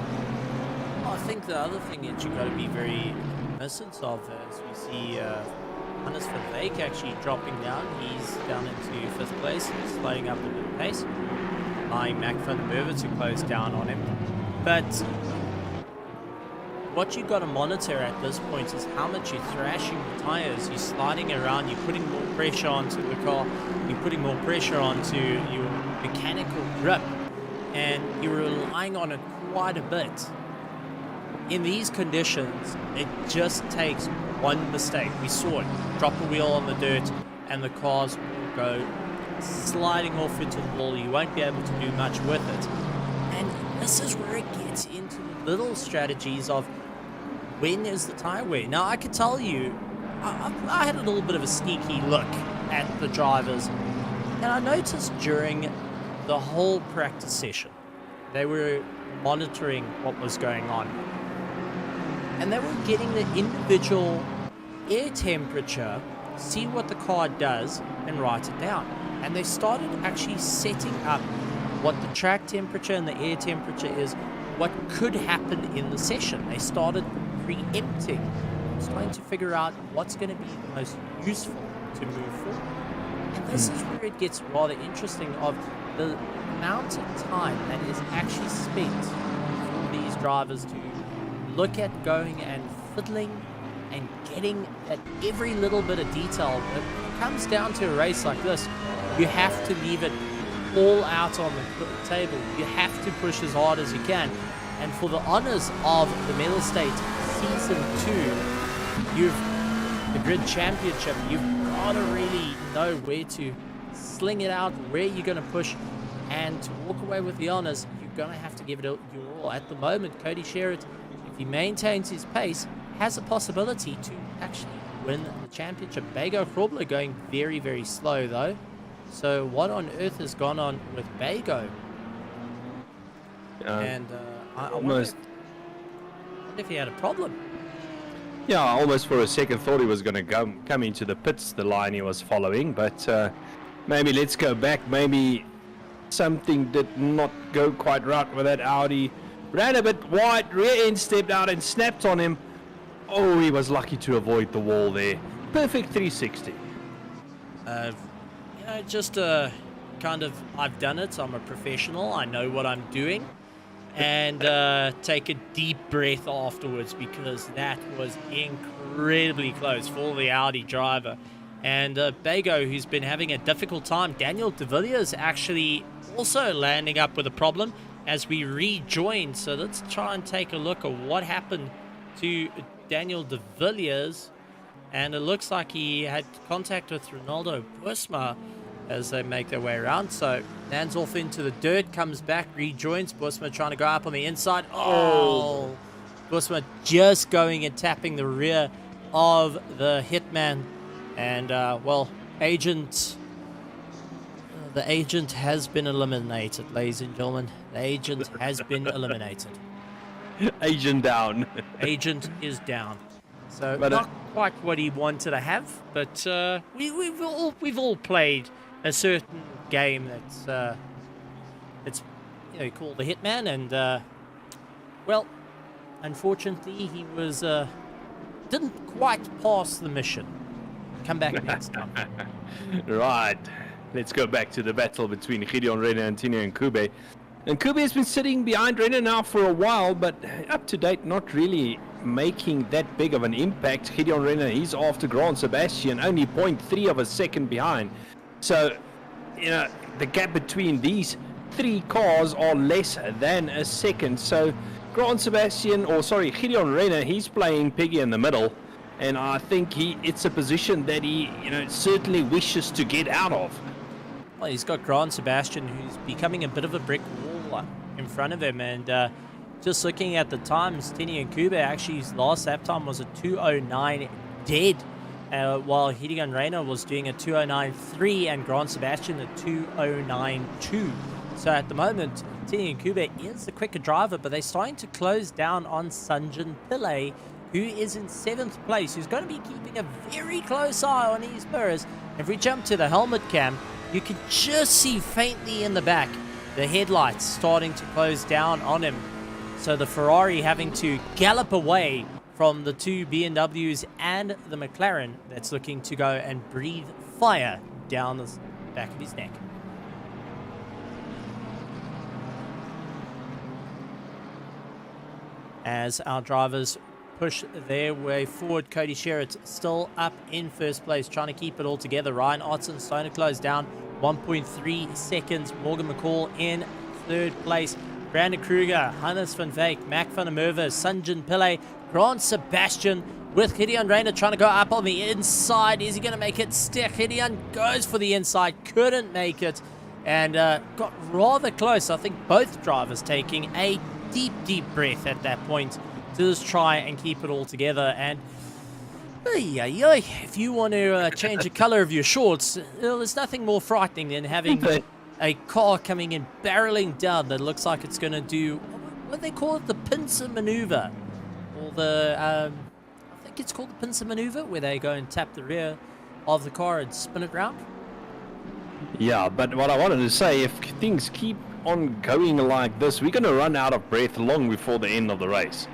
I think the other thing that you've got to be very cognizant of is we see Hannes van Dijk actually dropping down. He's down into 5th place, sliding up a bit of pace, allowing Mac van der Merwe to close down on him. But what you've got to monitor at this point is how much you're thrashing the tires. You're sliding around, you're putting more pressure onto the car, you're putting more pressure onto your mechanical grip, and you're relying on it quite a bit. In these conditions, it just takes one mistake. We saw it. Drop a wheel on the dirt and the cars will go sliding off into the wall. You won't be able to do much with it. And this is where it gets into the little strategies of when is the tire wear. Now, I could tell you, I had a little bit of a sneaky look at the drivers, and I noticed during the whole practice session, they were monitoring what was going on. And they were getting the individual air temperature, see what the car does, and write it down. And they started actually setting up what the track temperature and the air temperature is, what could happen in the session. They started preempting, trying to figure out what's going to be the most useful to move forward. And this is where it gets rather interesting of the amount of time that is actually spent for these drivers to look at going and fiddling and getting at every little bit of detail. When it comes down to a race like this, you have to leave it all out on the table. You have to push as hard as you can. And for the honors of the Mettlestate Season 2, the Grid Championship, you've got to really know where to sling it out, where you're going to push, and to walk away with the honors, you're going to have to give it your all. At the moment, Cody Sherritt, if he maintains his pace, has a possibility to actually win the championship. Bago Krobler going very, very slow, though. So what on earth has gone on with Bago? And I wonder if he had a problem. Yeah, I almost for a second thought he was going to come into the pits, the line he was following, but maybe let's go back. Maybe something did not go quite right with that Audi. Ran a bit wide, rear end stepped out and snapped on him. Oh, he was lucky to avoid the wall there. Perfect 360. Just kind of, I've done it. I'm a professional. I know what I'm doing. And take a deep breath afterwards, because that was incredibly close for the Audi driver. And Bago, who's been having a difficult time. Daniel De Villiers actually also landing up with a problem as we rejoin. So let's try and take a look at what happened to Daniel De Villiers. And it looks like he had contact with Ronaldo Boersma as they make their way around. So lands off into the dirt, comes back, rejoins. Boersma trying to go up on the inside. Oh! Boersma just going and tapping the rear of the Hitman. And, well, the agent has been eliminated, ladies and gentlemen. The agent has been eliminated. Agent down. Agent is down. So But, not quite what he wanted to have, but we've all played a certain game that's it's called the Hitman, and well, unfortunately he was didn't quite pass the mission. Come back next time. Right. Let's go back to the battle between Gideon Renner and Tino Nkube. And Nkube has been sitting behind Renner now for a while, but up to date, not really making that big of an impact. Gideon Renner, he's after Grand Sebastian, only 0.3 of a second behind. So, the gap between these three cars are less than a second. So, Gideon Renner, he's playing piggy in the middle. And I think it's a position that he, certainly wishes to get out of. Well, he's got Grand Sebastian, who's becoming a bit of a brick wall in front of him. And just looking at the times, Tini Nkube, actually his last lap time was a 2:09 dead, while Gideon Reina was doing a 2:09.3 and Grand Sebastian a 2:09.2. So at the moment, Tini Nkube is the quicker driver, but they're starting to close down on Sanjan Pillay, who is in 7th place, who's going to be keeping a very close eye on his mirrors. If we jump to the helmet cam, you can just see faintly in the back the headlights starting to close down on him. So the Ferrari having to gallop away from the two BMWs and the McLaren that's looking to go and breathe fire down the back of his neck. As our drivers push their way forward, Cody Sherritt still up in first place, trying to keep it all together. Ryan Otson starting to close down, 1.3 seconds. Morgan McCall in third place. Brandon Kruger, Hannes van Veek, Mac van der Merwe, Sanjan Pillay, Grand Sebastian with Gideon Reina trying to go up on the inside. Is he going to make it stick? Gideon goes for the inside, couldn't make it, and got rather close. I think both drivers taking a deep breath at that point to just try and keep it all together. And if you want to change the color of your shorts, there's nothing more frightening than having a car coming in barreling down that looks like it's going to do what they call it, the pincer maneuver, or the I think it's called the pincer maneuver, where they go and tap the rear of the car and spin it round. Yeah, but what I wanted to say, if things keep on going like this, we're going to run out of breath long before the end of the race.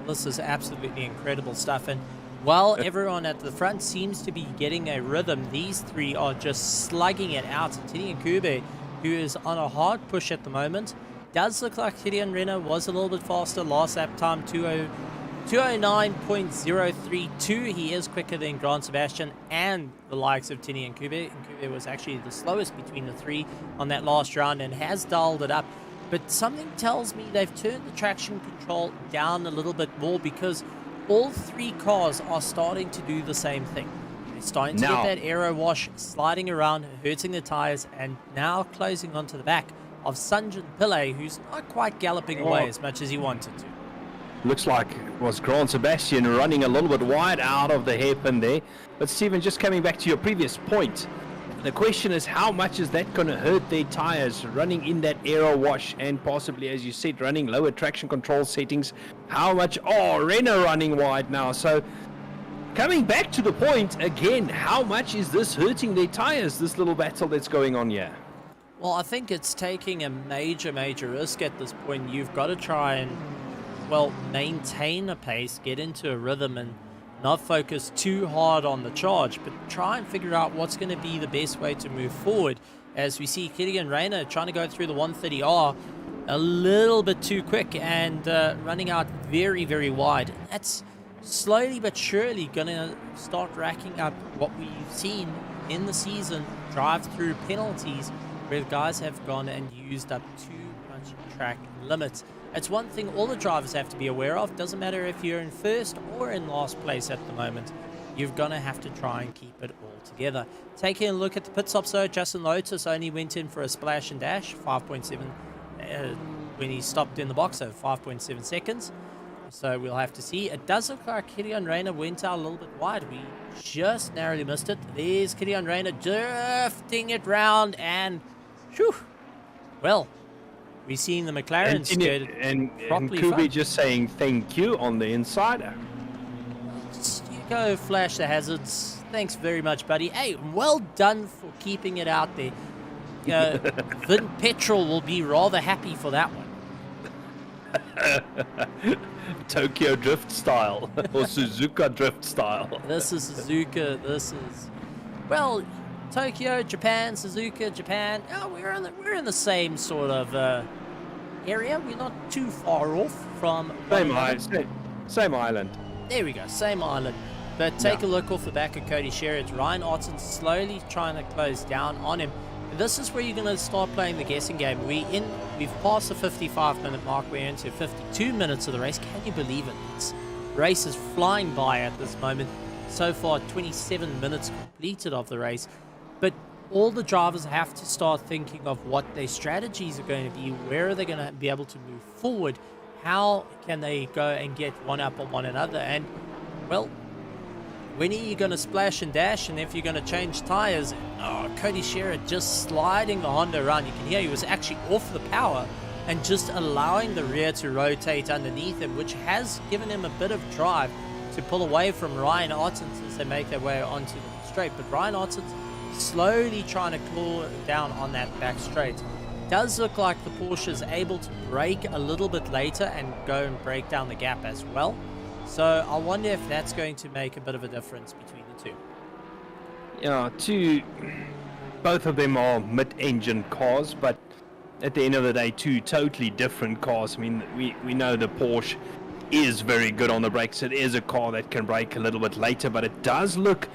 This is absolutely incredible stuff, and while everyone at the front seems to be getting a rhythm, these three are just slugging it out. Tini Nkube, who is on a hard push at the moment, does look like Gideon Renner was a little bit faster. Last lap time 209.032. He is quicker than Grand Sebastian and the likes of Tini Nkube. Nkube was actually the slowest between the three on that last round and has dialed it up. But something tells me they've turned the traction control down a little bit more, because all three cars are starting to do the same thing. They're starting to get that aero wash sliding around, hurting the tires, and now closing onto the back of Sanjin Pillay, who's not quite galloping away as much as he wanted to. Looks like it was Grand Sebastian running a little bit wide out of the hairpin there. But Stephen, just coming back to your previous point, the question is, how much is that going to hurt their tires running in that aero wash and possibly, as you said, running lower traction control settings? How much? Oh, Renault running wide now. So coming back to the point again, how much is this hurting their tires, this little battle that's going on here? Well, I think it's taking a major risk at this point. You've got to try and, well, maintain a pace, get into a rhythm, and not focus too hard on the charge, but try and figure out what's going to be the best way to move forward. As we see Kilian Reiner trying to go through the 130R a little bit too quick and running out very wide. That's slowly but surely going to start racking up what we've seen in the season, drive-through penalties, where guys have gone and used up too much track limits. It's one thing all the drivers have to be aware of. Doesn't matter if you're in first or in last place at the moment. You're going to have to try and keep it all together. Taking a look at the pit stops, though, Justin Lotus only went in for a splash and dash, 5.7 when he stopped in the box, so 5.7 seconds. So we'll have to see. It does look like Kilian Reiner went out a little bit wide. We just narrowly missed it. There's Kilian Reiner drifting it round, and whew, well, we've seen the McLarens and properly. Kubi just saying thank you on the inside. You go flash the hazards. Thanks very much, buddy. Hey, well done for keeping it out there. Vin Petrol will be rather happy for that one. Tokyo drift style or Suzuka drift style. This is Suzuka. This is, well, Tokyo, Japan, Suzuka, Japan. Oh, we're in the same sort of area. We're not too far off from same island. There we go, same island. But take a look off the back of Cody Sherritt. Ryan Otton slowly trying to close down on him. This is where you're going to start playing the guessing game. We've passed the 55-minute mark. We're into 52 minutes of the race. Can you believe it? This race is flying by at this moment. So far, 27 minutes completed of the race. But all the drivers have to start thinking of what their strategies are going to be. Where are they going to be able to move forward? How can they go and get one up on one another? And, well, when are you going to splash and dash, and if you're going to change tires? Oh, Cody Sherritt just sliding the Honda around. You can hear he was actually off the power and just allowing the rear to rotate underneath him, which has given him a bit of drive to pull away from Ryan Ottens as they make their way onto the straight. But Ryan Ottens slowly trying to claw down on that back straight. Does look like the Porsche is able to brake a little bit later and go and break down the gap as well. So I wonder if that's going to make a bit of a difference between the two. Yeah, both of them are mid-engine cars, but at the end of the day, two totally different cars. I mean, we know the Porsche is very good on the brakes. It is a car that can brake a little bit later, but it does look,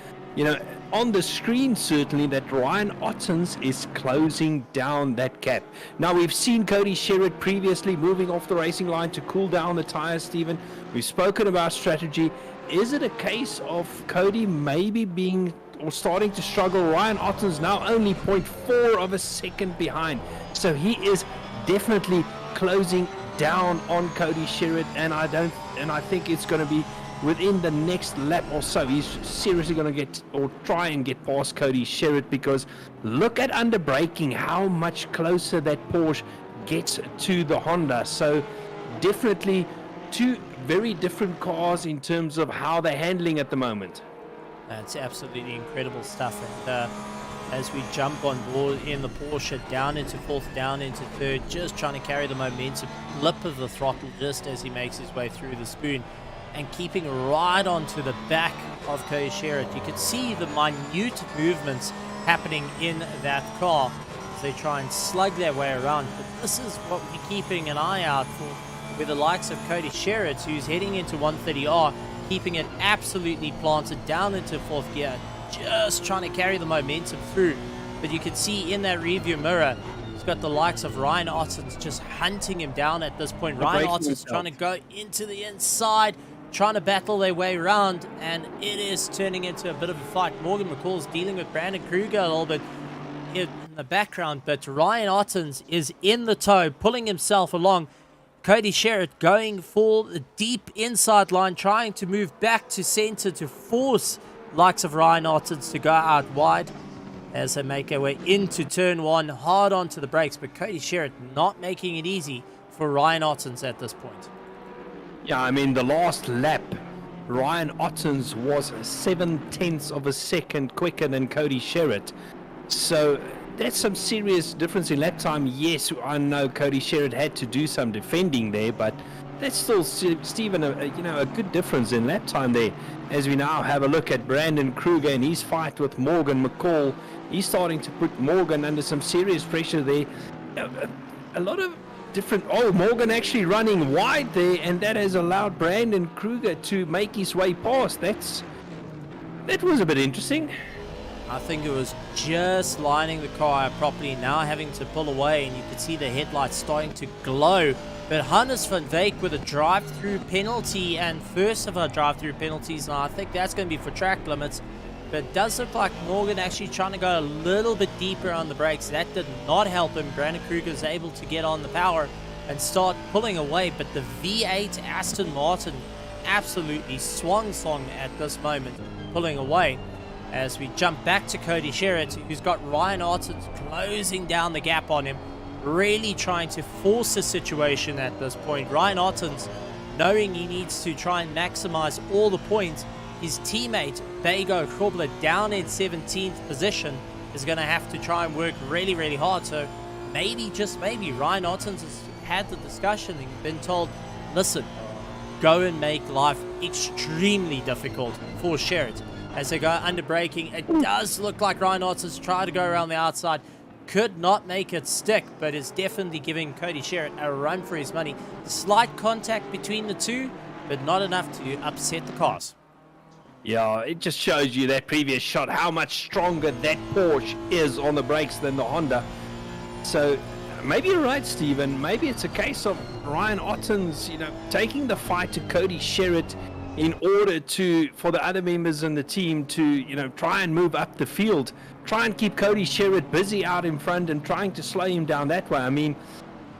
on the screen certainly, that Ryan Ottens is closing down that gap. Now, we've seen Cody Sherritt previously moving off the racing line to cool down the tires, Stephen. We've spoken about strategy. Is it a case of Cody maybe being or starting to struggle? Ryan Ottens now only 0.4 of a second behind. So he is definitely closing down on Cody Sherritt, and I think it's going to be within the next lap or so. He's seriously going to get or try and get past Cody Sherritt, because look at under braking, how much closer that Porsche gets to the Honda. So definitely two very different cars in terms of how they're handling at the moment. That's absolutely incredible stuff. And as we jump on board in the Porsche, down into fourth, down into third, just trying to carry the momentum, lip of the throttle just as he makes his way through the spoon, and keeping right onto the back of Cody Sherritt. You could see the minute movements happening in that car as they try and slug their way around. But this is what we're keeping an eye out for, with the likes of Cody Sherritt, who's heading into 130R, keeping it absolutely planted down into fourth gear, just trying to carry the momentum through. But you can see in that rearview mirror, He's got the likes of Ryan Ottens just hunting him down at this point. Ryan Ottens trying to go into the inside, trying to battle their way around, and it is turning into a bit of a fight. Morgan McCall's dealing with Brandon Kruger a little bit in the background, but Ryan Ottens is in the tow, pulling himself along. Cody Sherritt going for the deep inside line, trying to move back to center to force likes of Ryan Ottens to go out wide as they make their way into turn one, hard onto the brakes, but Cody Sherritt not making it easy for Ryan Ottens at this point. Yeah, I mean, the last lap, Ryan Ottens was 0.7 of a second quicker than Cody Sherritt. So that's some serious difference in lap time. Yes, I know Cody Sherritt had to do some defending there, but that's still, Stephen, a good difference in lap time there. As we now have a look at Brandon Kruger and his fight with Morgan McCall, he's starting to put Morgan under some serious pressure there. A lot of different... Oh, Morgan actually running wide there, and that has allowed Brandon Kruger to make his way past. That was a bit interesting. I think it was just lining the car out properly, now having to pull away, and you could see the headlights starting to glow. But Hannes van Wyk with a drive-through penalty, and first of our drive-through penalties, and I think that's going to be for track limits. But it does look like Morgan actually trying to go a little bit deeper on the brakes. That did not help him. Brandon Kruger is able to get on the power and start pulling away, but the V8 Aston Martin absolutely swung at this moment, pulling away. As we jump back to Cody Sherritt, who's got Ryan Ottens closing down the gap on him, really trying to force the situation at this point. Ryan Ottens, knowing he needs to try and maximize all the points, his teammate, Bego Grobler, down in 17th position, is going to have to try and work really, really hard. So maybe, just maybe, Ryan Ottens has had the discussion and been told, listen, go and make life extremely difficult for Sherritt. As they go under braking, it does look like Ryan Ottens tried to go around the outside. Could not make it stick, but is definitely giving Cody Sherritt a run for his money. Slight contact between the two, but not enough to upset the cars. Yeah, it just shows you that previous shot, how much stronger that Porsche is on the brakes than the Honda. So maybe you're right, Stephen. Maybe it's a case of Ryan Ottens, taking the fight to Cody Sherritt in order for the other members in the team to, try and move up the field, try and keep Cody Sherritt busy out in front and trying to slow him down that way. I mean,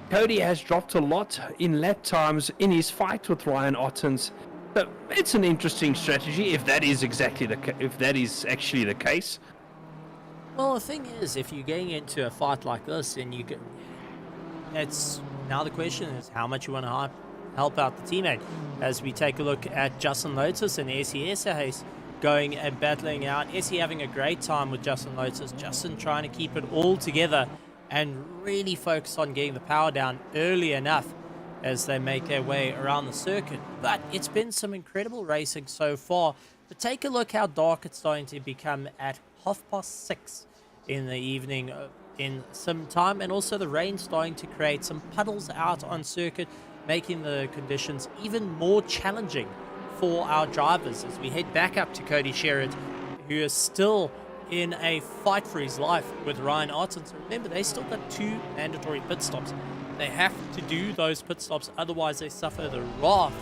Cody has dropped a lot in lap times in his fight with Ryan Ottens. So it's an interesting strategy if that is actually the case. Well, the thing is, if you're getting into a fight like this, and now the question is how much you want to help out the teammate. As we take a look at Justin Lotus and Essie Hayes going and battling out. Essie having a great time with Justin Lotus. Justin trying to keep it all together and really focus on getting the power down early enough as they make their way around the circuit. But it's been some incredible racing so far. But take a look how dark it's starting to become at 6:30 in the evening in some time, and also the rain starting to create some puddles out on circuit, making the conditions even more challenging for our drivers as we head back up to Cody Sherritt, who is still in a fight for his life with Ryan Ottens. Remember, they still got 2 mandatory pit stops. They have to do those pit stops, otherwise they suffer the wrath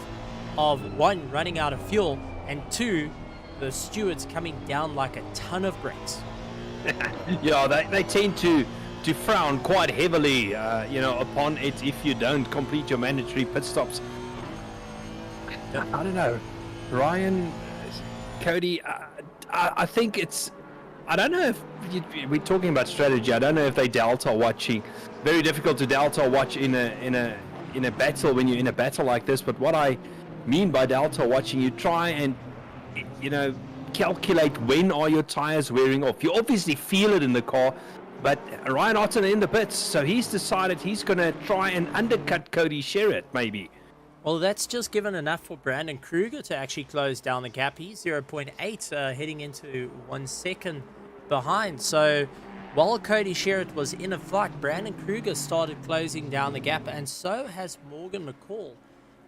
of 1, running out of fuel, and 2, the stewards coming down like a ton of bricks. Yeah, they tend to frown quite heavily, upon it if you don't complete your mandatory pit stops. I don't know, Ryan, Cody. I think it's. I don't know if we're talking about strategy. I don't know if they delta watching. Very difficult to delta watch in a battle when you're in a battle like this. But what I mean by delta watching, you try and calculate when are your tires wearing off. You obviously feel it in the car, but Ryan Otten in the pits, so he's decided he's going to try and undercut Cody Sherritt, maybe. Well, that's just given enough for Brandon Kruger to actually close down the gap. He's 0.8, heading into 1 second behind. So while Cody Sherritt was in a fight, Brandon Kruger started closing down the gap, and so has Morgan McCall.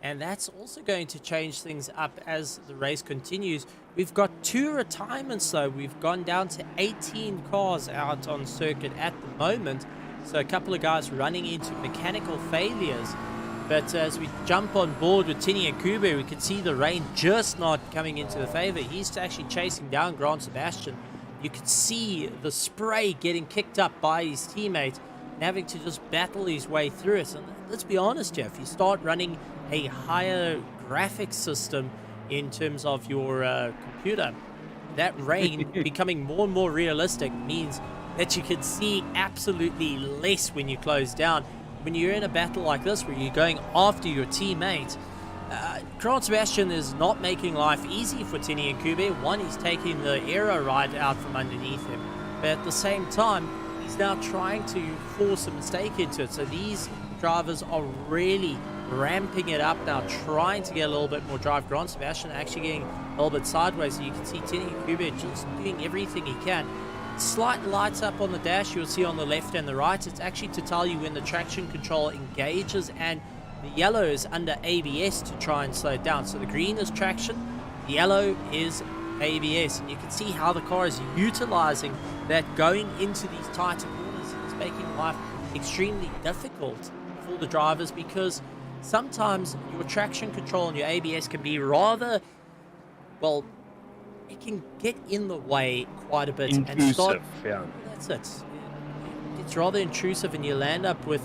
And that's also going to change things up as the race continues. We've got 2 retirements, though. We've gone down to 18 cars out on circuit at the moment. So a couple of guys running into mechanical failures. But as we jump on board with Tini and Kube, we can see the rain just not coming into the favor. He's actually chasing down Grant Sebastian. You can see the spray getting kicked up by his teammate and having to just battle his way through it. And let's be honest here, if you start running a higher graphics system in terms of your computer, that rain becoming more and more realistic means that you can see absolutely less when you close down. When you're in a battle like this where you're going after your teammate, Grant Sebastian is not making life easy for Tini and Kube. One, he's taking the aero ride out from underneath him, but at the same time, he's now trying to force a mistake into it. So these drivers are really ramping it up now, trying to get a little bit more drive. Grant Sebastian actually getting a little bit sideways, so you can see Tini and Kube just doing everything he can. Slight lights up on the dash you'll see on the left and the right. It's actually to tell you when the traction control engages, and the yellow is under ABS to try and slow it down. So the green is traction, the yellow is ABS, and you can see how the car is utilizing that going into these tighter corners, and it's making life extremely difficult for the drivers, because sometimes your traction control and your ABS can be rather, well, it can get in the way quite a bit. Intrusive, yeah. That's it. It's rather intrusive, and you land up with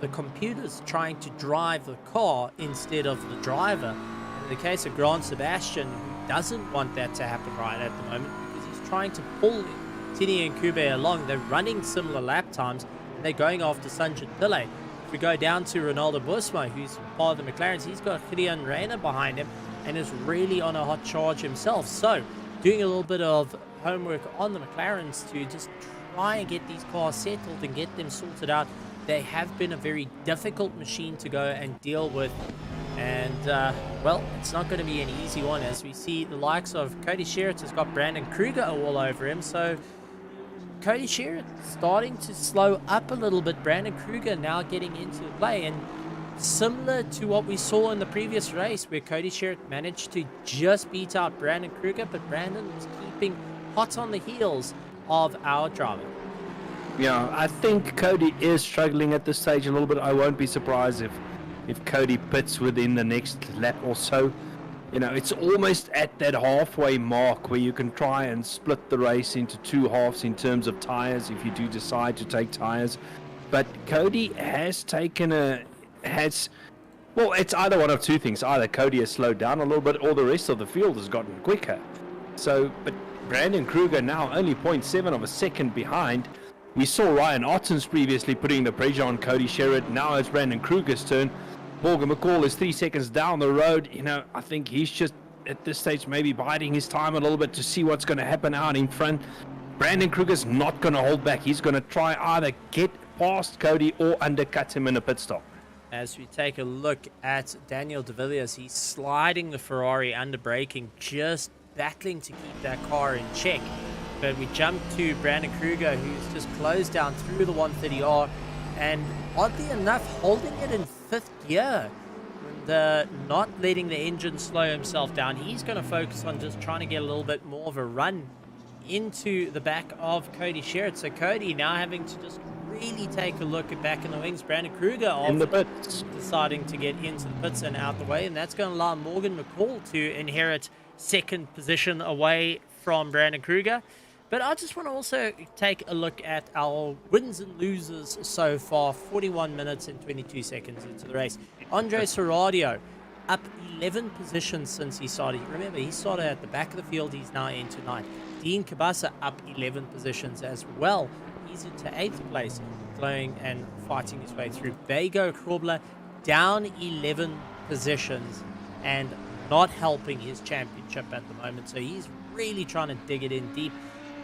the computers trying to drive the car instead of the driver. In the case of Grant Sebastian, who doesn't want that to happen right at the moment, because he's trying to pull Tini and Kube along. They're running similar lap times, and they're going after Sanjit Pillay. If we go down to Ronaldo Busma, who's part of the McLarens, he's got Gideon Reina behind him and is really on a hot charge himself. So doing a little bit of homework on the McLarens to just try and get these cars settled and get them sorted out. They have been a very difficult machine to go and deal with, and well, it's not going to be an easy one, as we see the likes of Cody Sherritt has got Brandon Kruger all over him. So Cody Sherritt starting to slow up a little bit. Brandon Kruger now getting into play, and similar to what we saw in the previous race where Cody Sherritt managed to just beat out Brandon Kruger, but Brandon was keeping hot on the heels of our driver. Yeah, I think Cody is struggling at this stage a little bit. I won't be surprised if Cody pits within the next lap or so. You know, it's almost at that halfway mark where you can try and split the race into two halves in terms of tires if you do decide to take tires. But Cody has taken well, it's either one of two things. Either Cody has slowed down a little bit, or the rest of the field has gotten quicker. So, but Brandon Kruger now only 0.7 of a second behind. We saw Ryan Ottens previously putting the pressure on Cody Sherritt. Now it's Brandon Kruger's turn. Morgan McCall is 3 seconds down the road. You know, I think he's just at this stage maybe biding his time a little bit to see what's going to happen out in front. Brandon Kruger's not going to hold back. He's going to try either get past Cody or undercut him in a pit stop. As we take a look at Daniel De Villiers, he's sliding the Ferrari under braking, just battling to keep that car in check. But we jump to Brandon Kruger, who's just closed down through the 130R, and oddly enough, holding it in 5th gear, and not letting the engine slow himself down. He's going to focus on just trying to get a little bit more of a run into the back of Cody Sherritt. So Cody now having to just really take a look at back in the wings. Brandon Kruger in the pits, deciding to get into the pits and out the way, and that's going to allow Morgan McCall to inherit 2nd position away from Brandon Kruger. But I just want to also take a look at our wins and losers so far. 41 minutes and 22 seconds into the race. Andre Serradio up 11 positions since he started. Remember, he started at the back of the field. He's now into 9th. Dean Kabasa up 11 positions as well. He's into 8th place, going and fighting his way through. Bego Krobler down 11 positions and not helping his championship at the moment. So he's really trying to dig it in deep.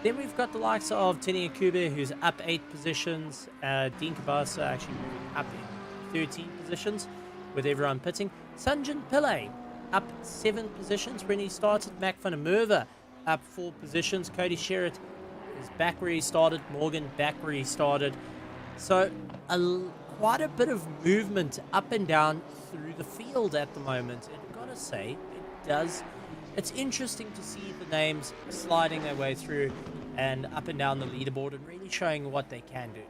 Then we've got the likes of Tini Akube, who's up 8 positions. Dean Kabasa actually moving up in 13 positions with everyone pitting. Sanjin Pillay up 7 positions when he started. Mac van der Merwe up 4 positions. Cody Sherritt is back where he started. Morgan back where he started. So quite a bit of movement up and down through the field at the moment. And I've got to say, it's interesting to see the names sliding their way through and up and down the leaderboard and really showing what they can do.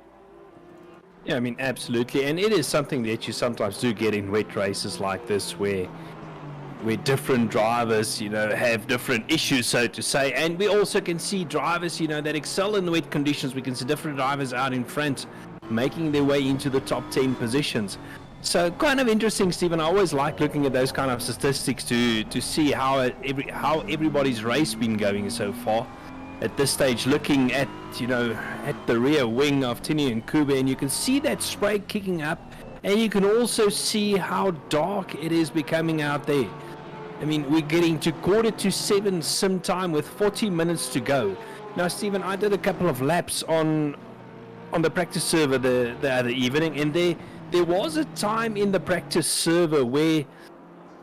Yeah, I mean, absolutely. And it is something that you sometimes do get in wet races like this where different drivers, have different issues, so to say. And we also can see drivers, that excel in the wet conditions. We can see different drivers out in front making their way into the top 10 positions. So kind of interesting, Stephen. I always like looking at those kind of statistics to see how everybody's race been going so far. At this stage, looking at at the rear wing of Tini and Kuba, and you can see that spray kicking up, and you can also see how dark it is becoming out there. I mean, we're getting to 6:45 sim time with 40 minutes to go. Now, Stephen, I did a couple of laps on the practice server the other evening, and there was a time in the practice server where,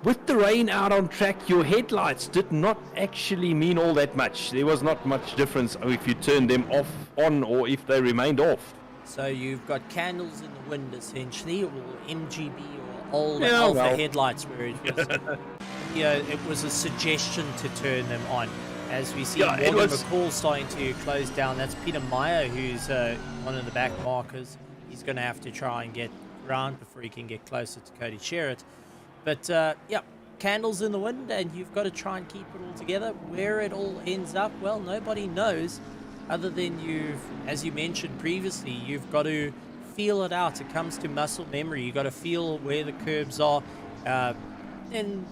with the rain out on track, your headlights did not actually mean all that much. There was not much difference if you turned them on, or if they remained off. So you've got candles in the wind, essentially, or MGB or old alpha headlights, where it was, it was a suggestion to turn them on. As we see Morgan McCall starting to close down. That's Peter Meyer, who's one of the back markers. He's going to have to try and get around before he can get closer to Cody Sherritt. But, candles in the wind, and you've got to try and keep it all together. Where it all ends up, well, nobody knows, other than as you mentioned previously, you've got to feel it out. It comes to muscle memory. You've got to feel where the curbs are. And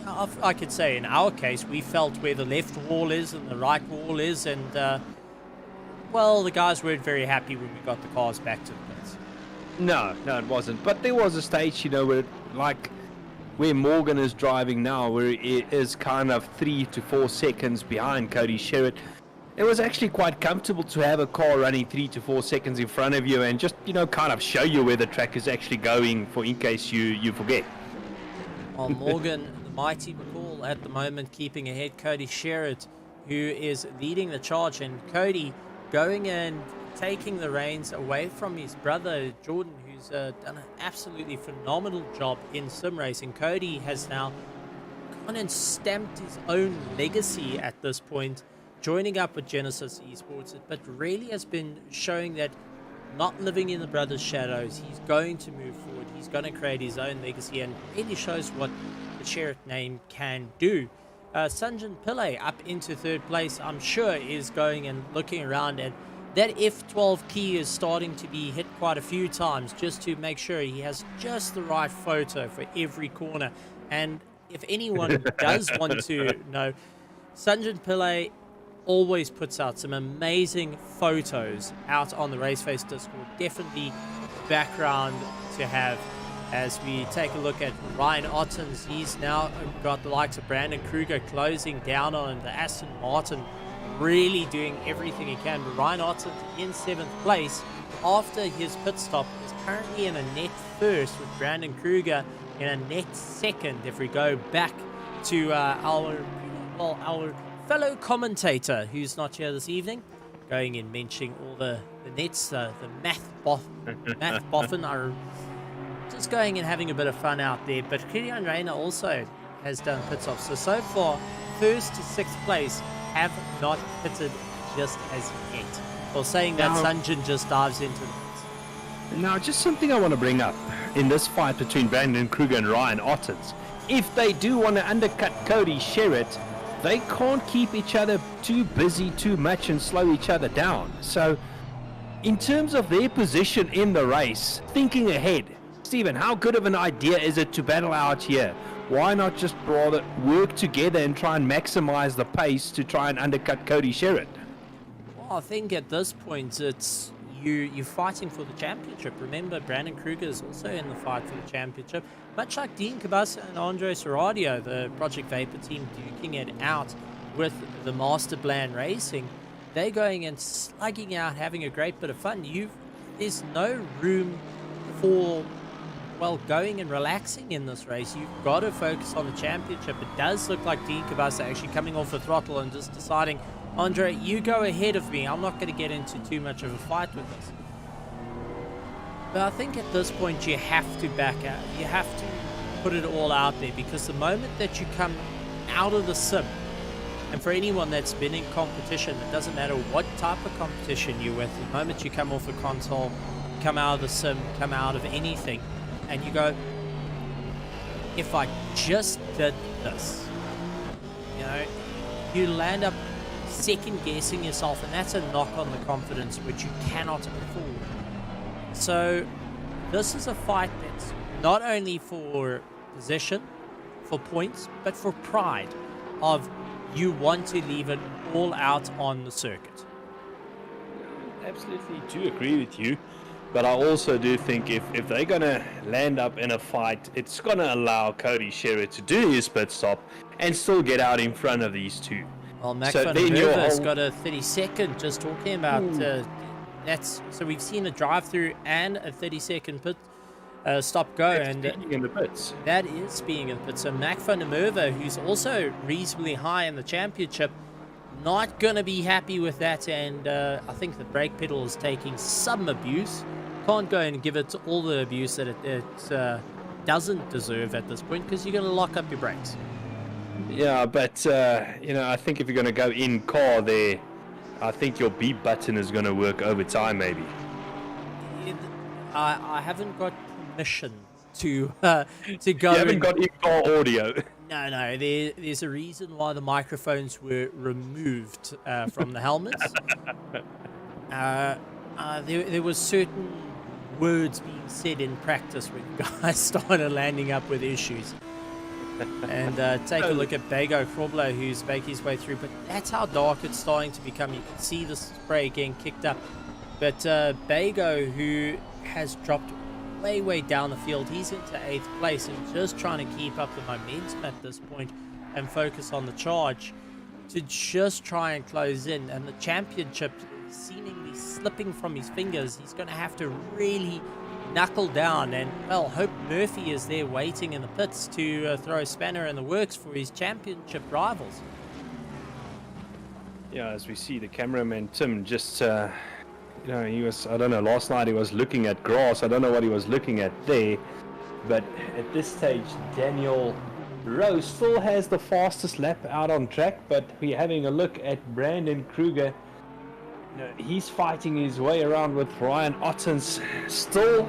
I could say in our case, we felt where the left wall is and the right wall is, and, the guys weren't very happy when we got the cars back to the pits. No, it wasn't. But there was a stage, where Morgan is driving now, where he is kind of 3 to 4 seconds behind Cody Sherritt. It was actually quite comfortable to have a car running 3 to 4 seconds in front of you and just, kind of show you where the track is actually going, for in case you forget. Well, Morgan, the mighty McCall at the moment, keeping ahead Cody Sherritt, who is leading the charge, and Cody going and taking the reins away from his brother Jordan, who's done an absolutely phenomenal job in sim racing. Cody has now gone and stamped his own legacy at this point, joining up with Genesis Esports, but really has been showing that not living in the brother's shadows. He's going to move forward. He's going to create his own legacy, and really shows what the Sherritt name can do. Sanjan Pillay up into third place, I'm sure, is going and looking around, and that F12 key is starting to be hit quite a few times just to make sure he has just the right photo for every corner. And if anyone does want to know, Sanjan Pillay always puts out some amazing photos out on the RaceFace Discord. Definitely background to have. As we take a look at Ryan Ottens, he's now got the likes of Brandon Kruger closing down on the Aston Martin, really doing everything he can. But Ryan Ottens in 7th place after his pit stop is currently in a net first, with Brandon Kruger in a net second. If we go back to our fellow commentator, who's not here this evening, going in mentioning all the nets, the math boffin are just going and having a bit of fun out there. But Kilian Rayner also has done pit stops. So far, 1st to 6th place have not pitted just as yet. Well, saying that, Sanjan just dives into the pits. Now, just something I want to bring up in this fight between Brandon Kruger and Ryan Ottens. If they do want to undercut Cody Sherritt, they can't keep each other too busy too much and slow each other down. So, in terms of their position in the race, thinking ahead, Stephen, how good of an idea is it to battle out here? Why not just rather work together and try and maximize the pace to try and undercut Cody Sherritt? Well, I think at this point it's you're fighting for the championship. Remember, Brandon Kruger is also in the fight for the championship. Much like Dean Cabasa and Andre Serradio, the Project Vapor team duking it out with the Master Bland Racing. They're going and slugging out, having a great bit of fun. There's no room for going and relaxing in this race. You've got to focus on the championship. It does look like Dean Cabasa actually coming off the throttle and just deciding, Andre, you go ahead of me. I'm not going to get into too much of a fight with this. But I think at this point you have to back out. You have to put it all out there, because the moment that you come out of the sim, and for anyone that's been in competition, it doesn't matter what type of competition you're with, the moment you come off a console, come out of the sim, come out of anything, and you go, if I just did this, you know, you land up second guessing yourself, and that's a knock on the confidence which you cannot afford. So this is a fight that's not only for position, for points, but for pride of you want to leave it all out on the circuit. Absolutely do agree with you, but I also do think if they're going to land up in a fight, it's going to allow Cody Sherritt to do his pit stop and still get out in front of these two. Well, Max So van then der your Merwe's whole- got a 30-second just talking about so we've seen a drive-through and a 30-second pit stop go, That's and speeding in the pits. that is speeding in the pit. So Max van der Merwe, who's also reasonably high in the championship, not going to be happy with that, and I think the brake pedal is taking some abuse. Can't go and give it all the abuse that it doesn't deserve at this point, because you're going to lock up your brakes. Yeah, but I think if you're going to go in car there, I think your B button is going to work over time, maybe. I haven't got permission to go. You haven't got in-car audio. No. There's a reason why the microphones were removed from the helmets. There was certain words being said in practice when guys started landing up with issues. And take a look at Bago Krobler, who's making his way through. But that's how dark it's starting to become. You can see the spray getting kicked up. But Bago, who has dropped way down the field, he's into 8th place and just trying to keep up the momentum at this point and focus on the charge to just try and close in. And the championship seemingly slipping from his fingers. He's going to have to really knuckle down, and well, hope Murphy is there waiting in the pits to throw a spanner in the works for his championship rivals. Yeah, as we see the cameraman Tim just he was, I don't know, last night he was looking at grass. I don't know what he was looking at there, but at this stage Daniel Rowe still has the fastest lap out on track. But we're having a look at Brandon Kruger. He's fighting his way around with Ryan Ottens still.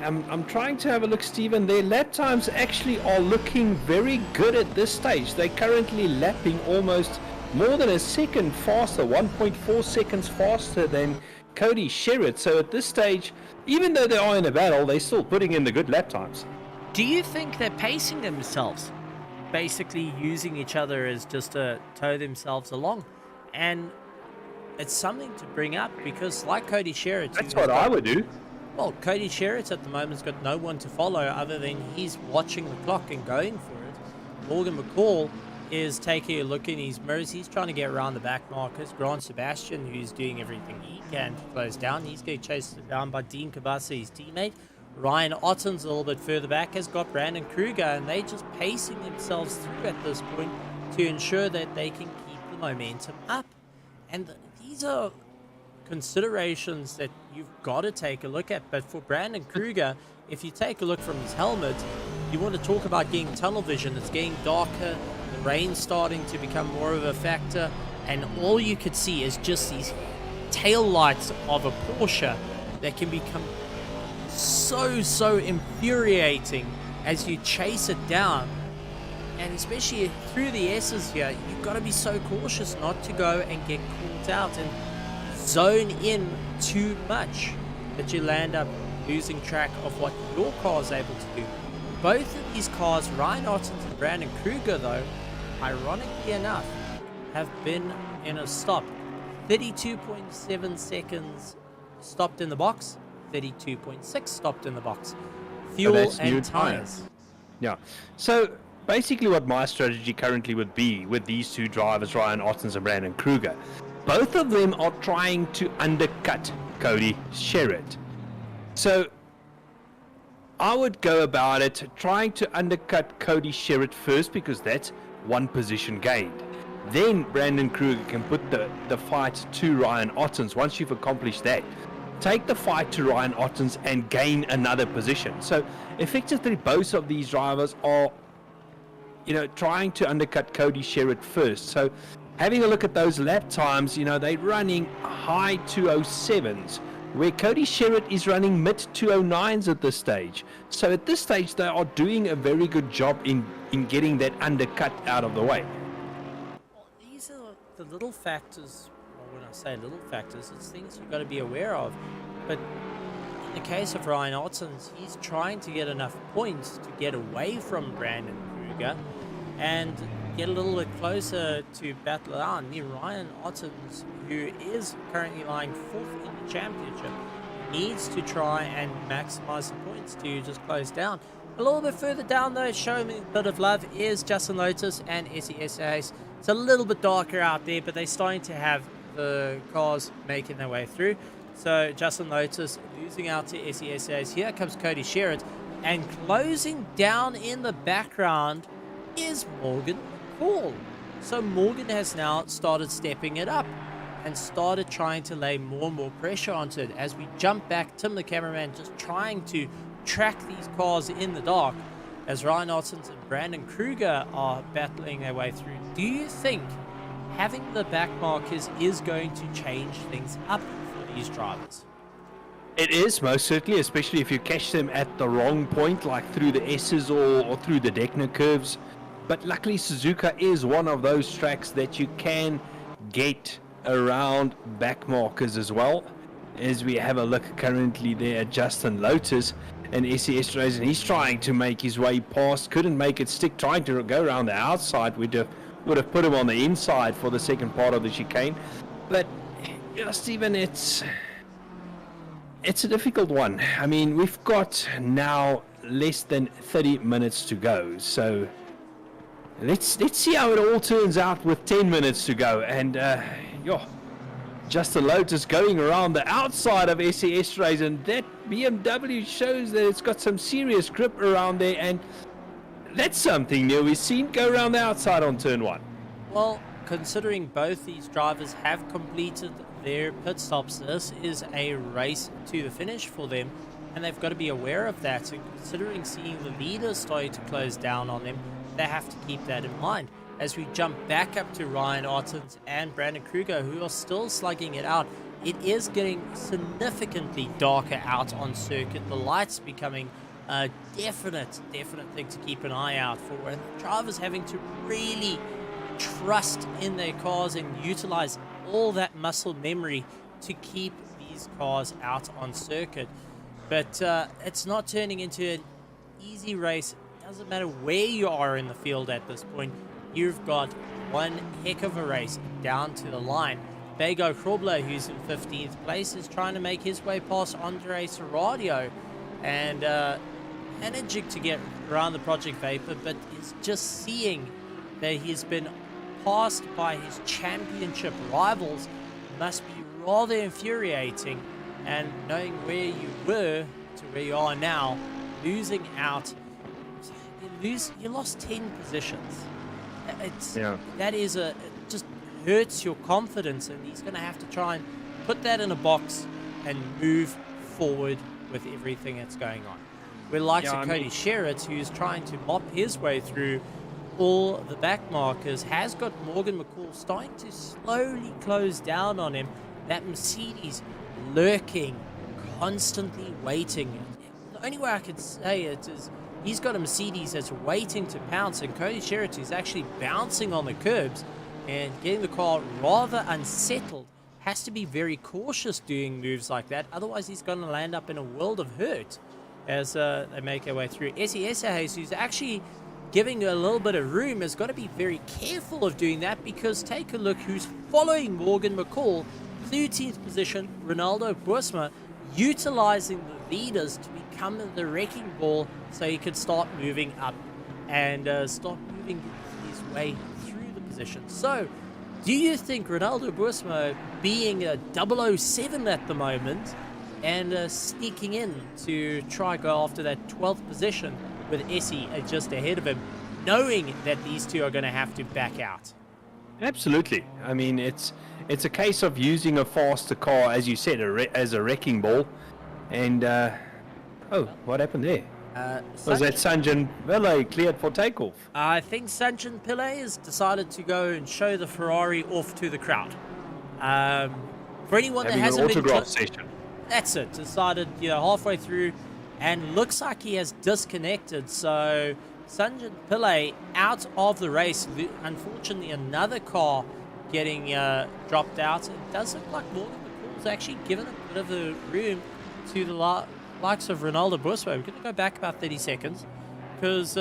I'm trying to have a look, Stephen. Their lap times actually are looking very good at this stage. They're currently lapping almost more than a second faster, 1.4 seconds faster than Cody Sherritt. So at this stage, even though they are in a battle, they're still putting in the good lap times. Do you think they're pacing themselves, basically using each other as just to tow themselves along? And it's something to bring up, because like Cody Sherritt, That's what I would do. well, Cody Sherritt at the moment's got no one to follow other than he's watching the clock and going for it. Morgan McCall is taking a look in his mirrors. He's trying to get around the back markers. Grant Sebastian, who's doing everything he can to close down. He's getting chased down by Dean Kabasa, his teammate. Ryan Ottens, a little bit further back, has got Brandon Kruger, and they just pacing themselves through at this point to ensure that they can keep the momentum up. And these are considerations that you've got to take a look at. But for Brandon Kruger, if you take a look from his helmet, you want to talk about getting tunnel vision. It's getting darker, the rain's starting to become more of a factor, and all you could see is just these tail lights of a Porsche that can become so infuriating as you chase it down. And especially through the S's here, you've got to be so cautious not to go and get caught out and zone in too much that you land up losing track of what your car is able to do. Both of these cars, Ryan Ottens and Brandon Kruger, though, ironically enough, have been in a stop. 32.7 seconds stopped in the box, 32.6 stopped in the box. Fuel and tires. Yeah. So basically what my strategy currently would be with these two drivers, Ryan Ottens and Brandon Kruger, both of them are trying to undercut Cody Sherritt. So I would go about it trying to undercut Cody Sherritt first, because that's one position gained. Then Brandon Kruger can put the fight to Ryan Ottens. Once you've accomplished that, take the fight to Ryan Ottens and gain another position. So effectively both of these drivers are trying to undercut Cody Sherritt first. So having a look at those lap times, they're running high 207s where Cody Sherritt is running mid 209s at this stage. So at this stage, they are doing a very good job in getting that undercut out of the way. Well, these are the little factors. Well, when I say little factors, it's things you've got to be aware of. But in the case of Ryan Ottens, he's trying to get enough points to get away from Brandon Kruger and get a little bit closer to battle out near Ryan Ottens, who is currently lying 4th in the championship. Needs to try and maximize the points to just close down. A little bit further down though, showing me a bit of love, is Justin Lotus and SES. It's a little bit darker out there, but they're starting to have the cars making their way through. So Justin Lotus losing out to SES. Here comes Cody Sherritt, and closing down in the background is Morgan McCall. So Morgan has now started stepping it up and started trying to lay more and more pressure onto it. As we jump back, Tim the cameraman just trying to track these cars in the dark as Ryan Ottens and Brandon Kruger are battling their way through. Do you think having the back markers is going to change things up for these drivers? It is, most certainly, especially if you catch them at the wrong point, like through the S's or through the Deckner curves. But luckily, Suzuka is one of those tracks that you can get around back markers as well. As we have a look currently there at Justin Lotus and SES Racing, he's trying to make his way past, couldn't make it stick, trying to go around the outside. Would have put him on the inside for the second part of the chicane. But, you know, Stephen, it's a difficult one. I mean, we've got now less than 30 minutes to go, so let's see how it all turns out with 10 minutes to go. And Justin Lotus going around the outside of SES Race, and that BMW shows that it's got some serious grip around there, and that's something new we've seen go around the outside on turn 1. Well, considering both these drivers have completed their pit stops, this is a race to the finish for them, and they've got to be aware of that. And considering seeing the leaders starting to close down on them, they have to keep that in mind. As we jump back up to Ryan Ottens and Brandon Kruger, who are still slugging it out, it is getting significantly darker out on circuit. The lights becoming a definite thing to keep an eye out for, and drivers having to really trust in their cars and utilize all that muscle memory to keep these cars out on circuit. But it's not turning into an easy race. It doesn't matter where you are in the field at this point. You've got one heck of a race down to the line. Bego Krobler, who's in 15th place, is trying to make his way past Andre Serradio and managing to get around the Project Vapor, but is just seeing that he's been passed by his championship rivals must be rather infuriating. And knowing where you were to where you are now, losing out, you lost 10 positions. That is it just hurts your confidence, and he's going to have to try and put that in a box and move forward with everything that's going on. We're like Cody Sherritt, who's trying to mop his way through all the back markers, has got Morgan McCall starting to slowly close down on him. That Mercedes lurking, constantly waiting. The only way I could say it is he's got a Mercedes that's waiting to pounce, and Cody Sherritt is actually bouncing on the curbs and getting the car rather unsettled. Has to be very cautious doing moves like that, otherwise he's going to land up in a world of hurt as they make their way through. SES, who's actually giving a little bit of room, has got to be very careful of doing that, because take a look who's following Morgan McCall. 13th position, Ronaldo Boersma, utilizing the leaders to become the wrecking ball so he can start moving up and start moving his way through the position. So, do you think Ronaldo Boersma being a 007 at the moment and sneaking in to try go after that 12th position with Essie just ahead of him, knowing that these two are going to have to back out? Absolutely. I mean, it's a case of using a faster car, as you said, as a wrecking ball. And, what happened there? Was that Sanjan Pillay cleared for takeoff? I think Sanjan Pillay has decided to go and show the Ferrari off to the crowd. For anyone that hasn't been... autograph session. that's it. Decided, halfway through, and looks like he has disconnected. So Sanjin Pillay out of the race. Unfortunately, another car getting dropped out. It does look like Morgan McCall's actually given a bit of the room to the likes of Ronaldo Busway. We're going to go back about 30 seconds because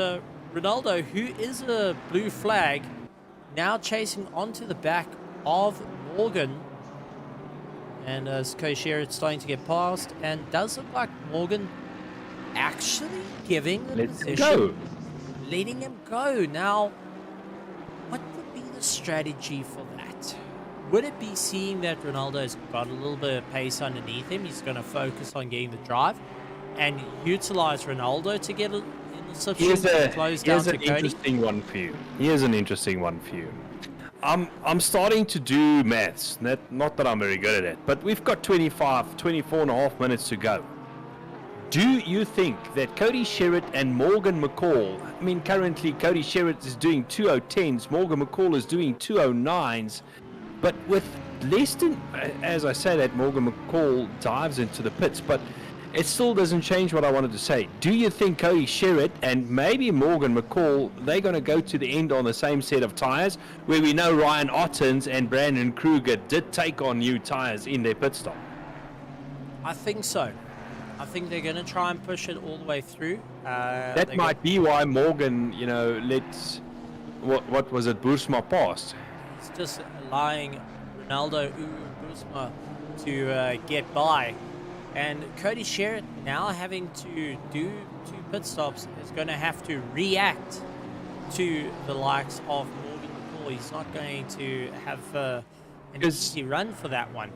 Ronaldo, who is a blue flag, now chasing onto the back of Morgan. And Suzuka Sherritt's starting to get past, and does look like Morgan actually giving the position, letting him go. Now, what would be the strategy for that? Would it be seeing that Ronaldo's got a little bit of pace underneath him? He's going to focus on getting the drive and utilize Ronaldo to get in the substitution to close down to Cody? Here's an interesting one for you. I'm starting to do maths. Not that I'm very good at it, but we've got 24 and a half minutes to go. Do you think that Cody Sherritt and Morgan McCall, I mean, currently Cody Sherritt is doing 2:0:10s, Morgan McCall is doing 2:09s, but with less than, as I say that, Morgan McCall dives into the pits, but it still doesn't change what I wanted to say. Do you think Cody Sherritt and maybe Morgan McCall, they're going to go to the end on the same set of tyres, where we know Ryan Ottens and Brandon Kruger did take on new tyres in their pit stop? I think so. I think they're going to try and push it all the way through. That might be why Morgan, lets, what was it, Boersma past. He's just allowing Ronaldo Boersma to get by. And Cody Sherritt, now having to do 2 pit stops, is going to have to react to the likes of Morgan McCall. He's not going to have an easy run for that one.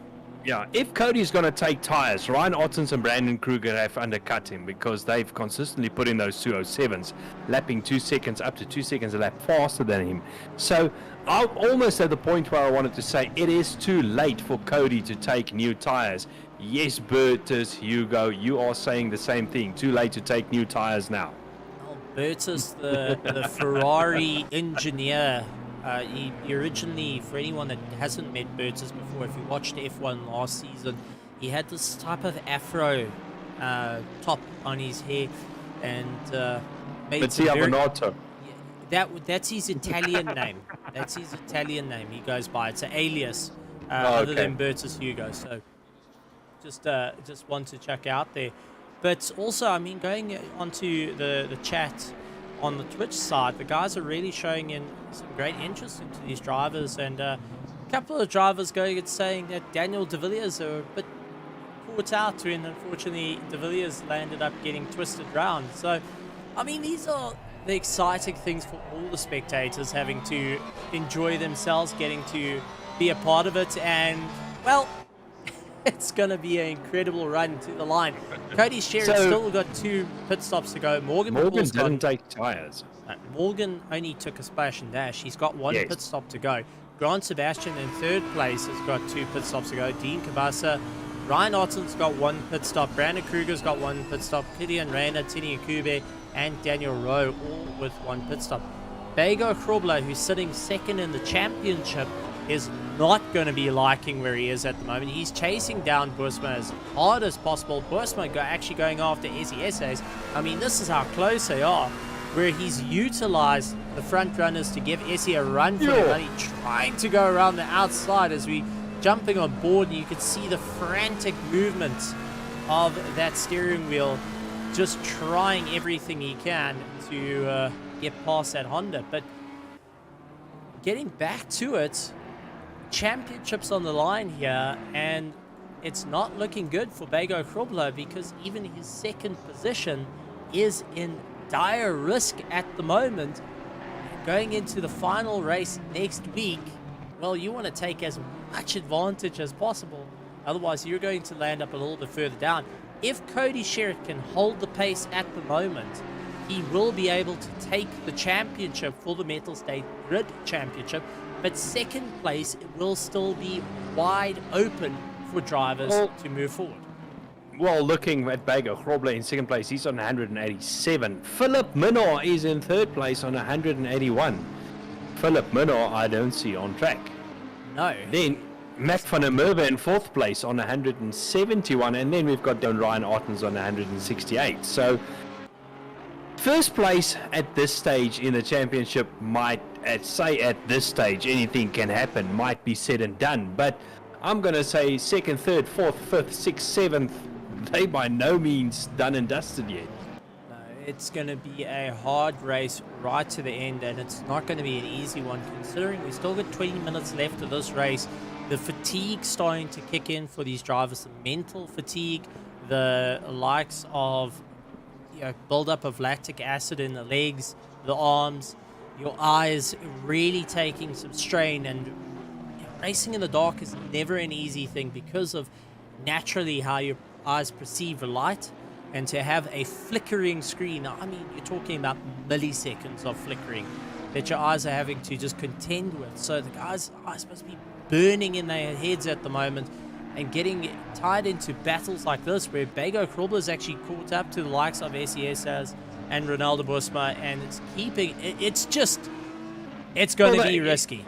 Yeah, if Cody's going to take tyres, Ryan Ottens and Brandon Kruger have undercut him because they've consistently put in those 2:07s, lapping 2 seconds, up to 2 seconds a lap faster than him. So I'm almost at the point where I wanted to say it is too late for Cody to take new tyres. Yes, Bertus, Hugo, you are saying the same thing. Too late to take new tyres now. Well, Bertus, the Ferrari engineer, he originally, for anyone that hasn't met Bertus before, if you watched F1 last season, he had this type of afro top on his hair, and made some that's his Italian name. That's his Italian name he goes by. It's an alias other than Bertus Hugo. So just want to check out there. But also, I mean, going onto the chat on the Twitch side, the guys are really showing in some great interest into these drivers, and a couple of drivers going and saying that Daniel De Villiers are a bit caught out to, and unfortunately De Villiers landed up getting twisted round. So, I mean, these are the exciting things for all the spectators, having to enjoy themselves, getting to be a part of it, and, well, it's going to be an incredible run to the line. Cody Sherritt still got 2 pit stops to go. Morgan didn't take tyres. Morgan only took a splash and dash. He's got 1 pit stop to go. Grant Sebastian in 3rd place has got 2 pit stops to go. Dean Kabasa, Ryan Otten's got 1 pit stop. Brandon Kruger's got 1 pit stop. Kilian Reina, Tini Akube, and Daniel Rowe all with 1 pit stop. Bego Krobler, who's sitting 2nd in the championship, is not going to be liking where he is at the moment. He's chasing down Boersma as hard as possible. Boersma actually going after SESAs. I mean, this is how close they are, where he's utilized the front runners to give Essie a run for their money, trying to go around the outside as we jumping on board, and you can see the frantic movements of that steering wheel, just trying everything he can to get past that Honda. But getting back to it, championships on the line here, and it's not looking good for Bego Krobler, because even his 2nd position is in dire risk at the moment. Going into the final race next week, well, you want to take as much advantage as possible, otherwise you're going to land up a little bit further down. If Cody Sherritt can hold the pace at the moment, he will be able to take the championship for the Mettlestate Grid Championship, but 2nd place, it will still be wide open for drivers to move forward. Well, looking at Bego Krobler in 2nd place, he's on 187. Philip Minor is in 3rd place on 181. Philip Minor, I don't see on track. No. Then Matt van der Merwe in 4th place on 171, and then we've got Ryan Ottens on 168. So, first place at this stage in the championship might, at this stage, anything can happen, might be said and done. But I'm going to say 2nd, 3rd, 4th, 5th, 6th, 7th, they by no means done and dusted yet. No, it's going to be a hard race right to the end, and it's not going to be an easy one considering we still got 20 minutes left of this race. The fatigue starting to kick in for these drivers, the mental fatigue, the likes of build-up of lactic acid in the legs, the arms, your eyes really taking some strain. And racing in the dark is never an easy thing because of naturally how your eyes perceive light. And to have a flickering screen, I mean, you're talking about milliseconds of flickering that your eyes are having to just contend with. So the guys' eyes must be burning in their heads at the moment, and getting tied into battles like this where Bego Krobler's actually caught up to the likes of SES and Ronaldo Bosma, and it's keeping it's going to be risky.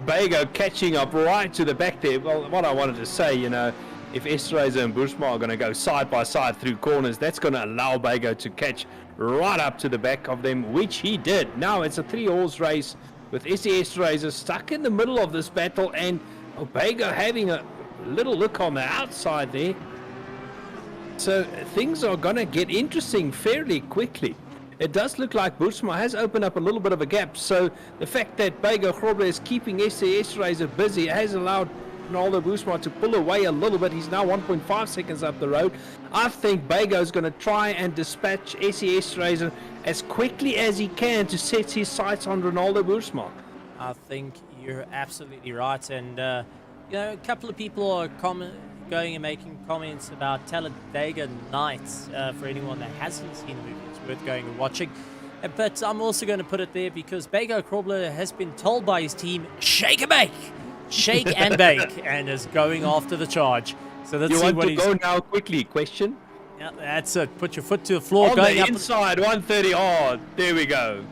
Bego catching up right to the back there. Well, what I wanted to say, if Esterhazy and Bosma are going to go side by side through corners, that's going to allow Bego to catch right up to the back of them, which he did. Now it's a 3-horse race with Esterhazy stuck in the middle of this battle, and Bego having a little look on the outside there. So things are going to get interesting fairly quickly. It does look like Bosma has opened up a little bit of a gap. So the fact that Bego Grobler is keeping Esterhazy busy has allowed Ronaldo Bosma to pull away a little bit. He's now 1.5 seconds up the road. I think Bego is going to try and dispatch Esterhazy as quickly as he can to set his sights on Ronaldo Bosma. I think you're absolutely right, and a couple of people are going and making comments about Talladega Nights. For anyone that hasn't seen the movie, it's worth going and watching. But I'm also going to put it there because Bego Grobler has been told by his team, shake and bake, and is going after the charge. So let's see what he's... You want to go now quickly? Question? Yeah, that's it. Put your foot to the floor. On going the up inside, 130. Oh, there we go.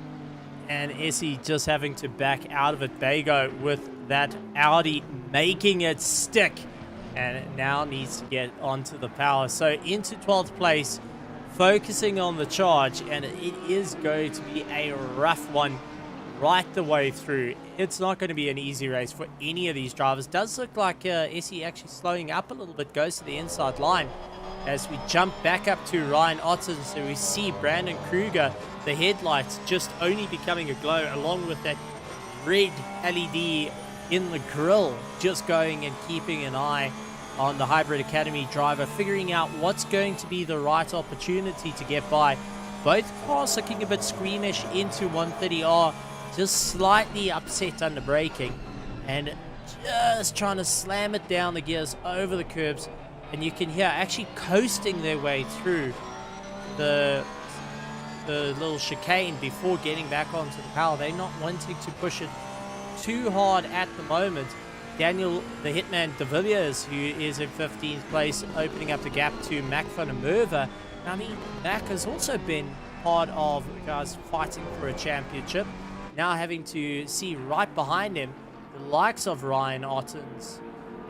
And Essie just having to back out of it. Bego with that Audi making it stick. And it now needs to get onto the power. So into 12th place, focusing on the charge. And it is going to be a rough one right the way through. It's not going to be an easy race for any of these drivers. Does look like Essie actually slowing up a little bit. Goes to the inside line. As we jump back up to Ryan Ottens, so we see Brandon Kruger, the headlights just only becoming aglow, along with that red LED in the grill, just going and keeping an eye on the Hybrid Academy driver, figuring out what's going to be the right opportunity to get by. Both cars looking a bit squeamish into 130R, just slightly upset under braking, and just trying to slam it down the gears over the curbs. And you can hear actually coasting their way through the little chicane before getting back onto the power. They're not wanting to push it too hard at the moment. Daniel, the Hitman de Villiers, who is in 15th place, opening up the gap to Mac van der Merwe. I mean, Mac has also been part of guys fighting for a championship. Now having to see right behind him the likes of Ryan Ottens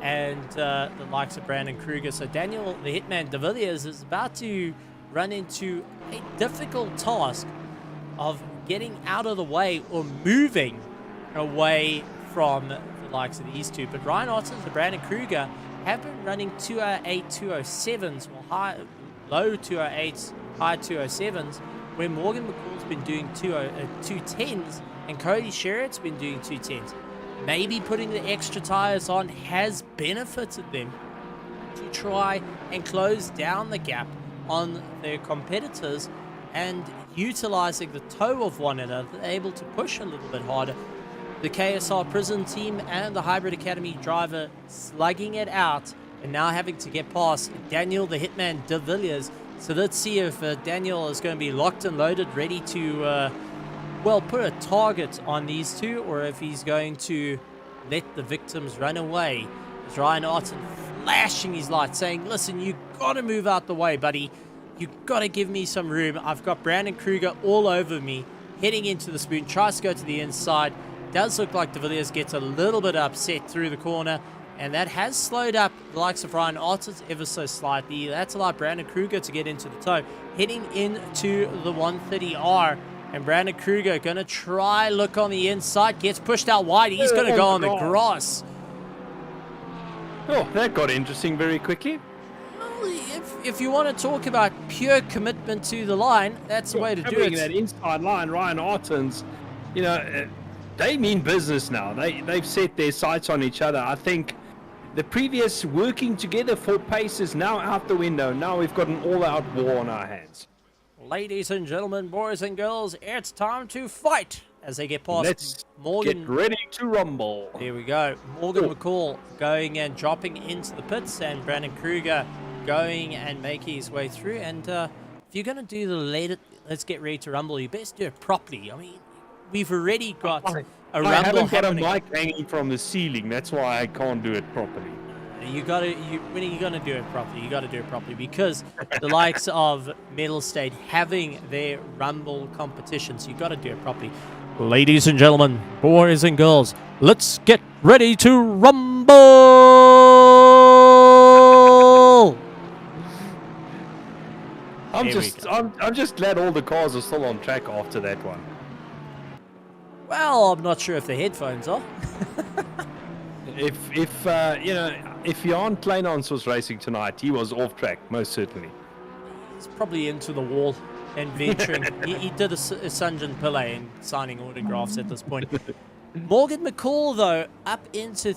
and the likes of Brandon Kruger. So Daniel, the Hitman de Villiers, is about to run into a difficult task of getting out of the way or moving away from the likes of these two. But Ryan Ottens and Brandon Kruger have been running 208 207s, or low 208s, high 207s, where Morgan McCall's been doing 210s and Cody Sherritt's been doing 210s. Maybe putting the extra tires on has benefited them to try and close down the gap on their competitors, and utilizing the toe of one another, able to push a little bit harder. The KSR Prison team and the Hybrid Academy driver slugging it out and now having to get past Daniel, the Hitman de Villiers. So let's see if Daniel is going to be locked and loaded, ready to put a target on these two, or if he's going to let the victims run away. As Ryan Otten flashing his light, saying, listen, you got to move out the way, buddy. You got to give me some room. I've got Brandon Kruger all over me, heading into the spoon, tries to go to the inside, does look like De Villiers gets a little bit upset through the corner, and that has slowed up the likes of Ryan Ottens ever so slightly. That's allowed Brandon Kruger to get into the toe, heading into the 130R. And Brandon Kruger going to try look on the inside, gets pushed out wide. He's going to go on the grass. Oh, that got interesting very quickly. Well, if you want to talk about pure commitment to the line, that's the way to do it. That inside line, Ryan Ottens, you know, they mean business now. They've set their sights on each other. I think the previous working together for pace is now out the window. Now we've got an all-out war on our hands. Ladies and gentlemen, boys and girls, it's time to fight as they get past Let's Morgan. Get ready to rumble. There we go. Morgan McCall going and dropping into the pits, and Brandon Kruger going and making his way through. And if you're going to do the let's get ready to rumble, you best do it properly. I mean, we've already got a rumble I haven't got happening. a mic hanging from the ceiling. That's why I can't do it properly. When are you gonna do it properly? You gotta do it properly, because the likes of Mettlestate having their rumble competitions, you gotta do it properly. Ladies and gentlemen, boys and girls, let's get ready to rumble. I'm just glad all the cars are still on track after that one. Well, I'm not sure if the headphones are. If Jan Kleinans was racing tonight, he was off track, most certainly. He's probably into the wall and venturing. he did a Sanjan Pillay and signing autographs at this point. Morgan McCall, though, up into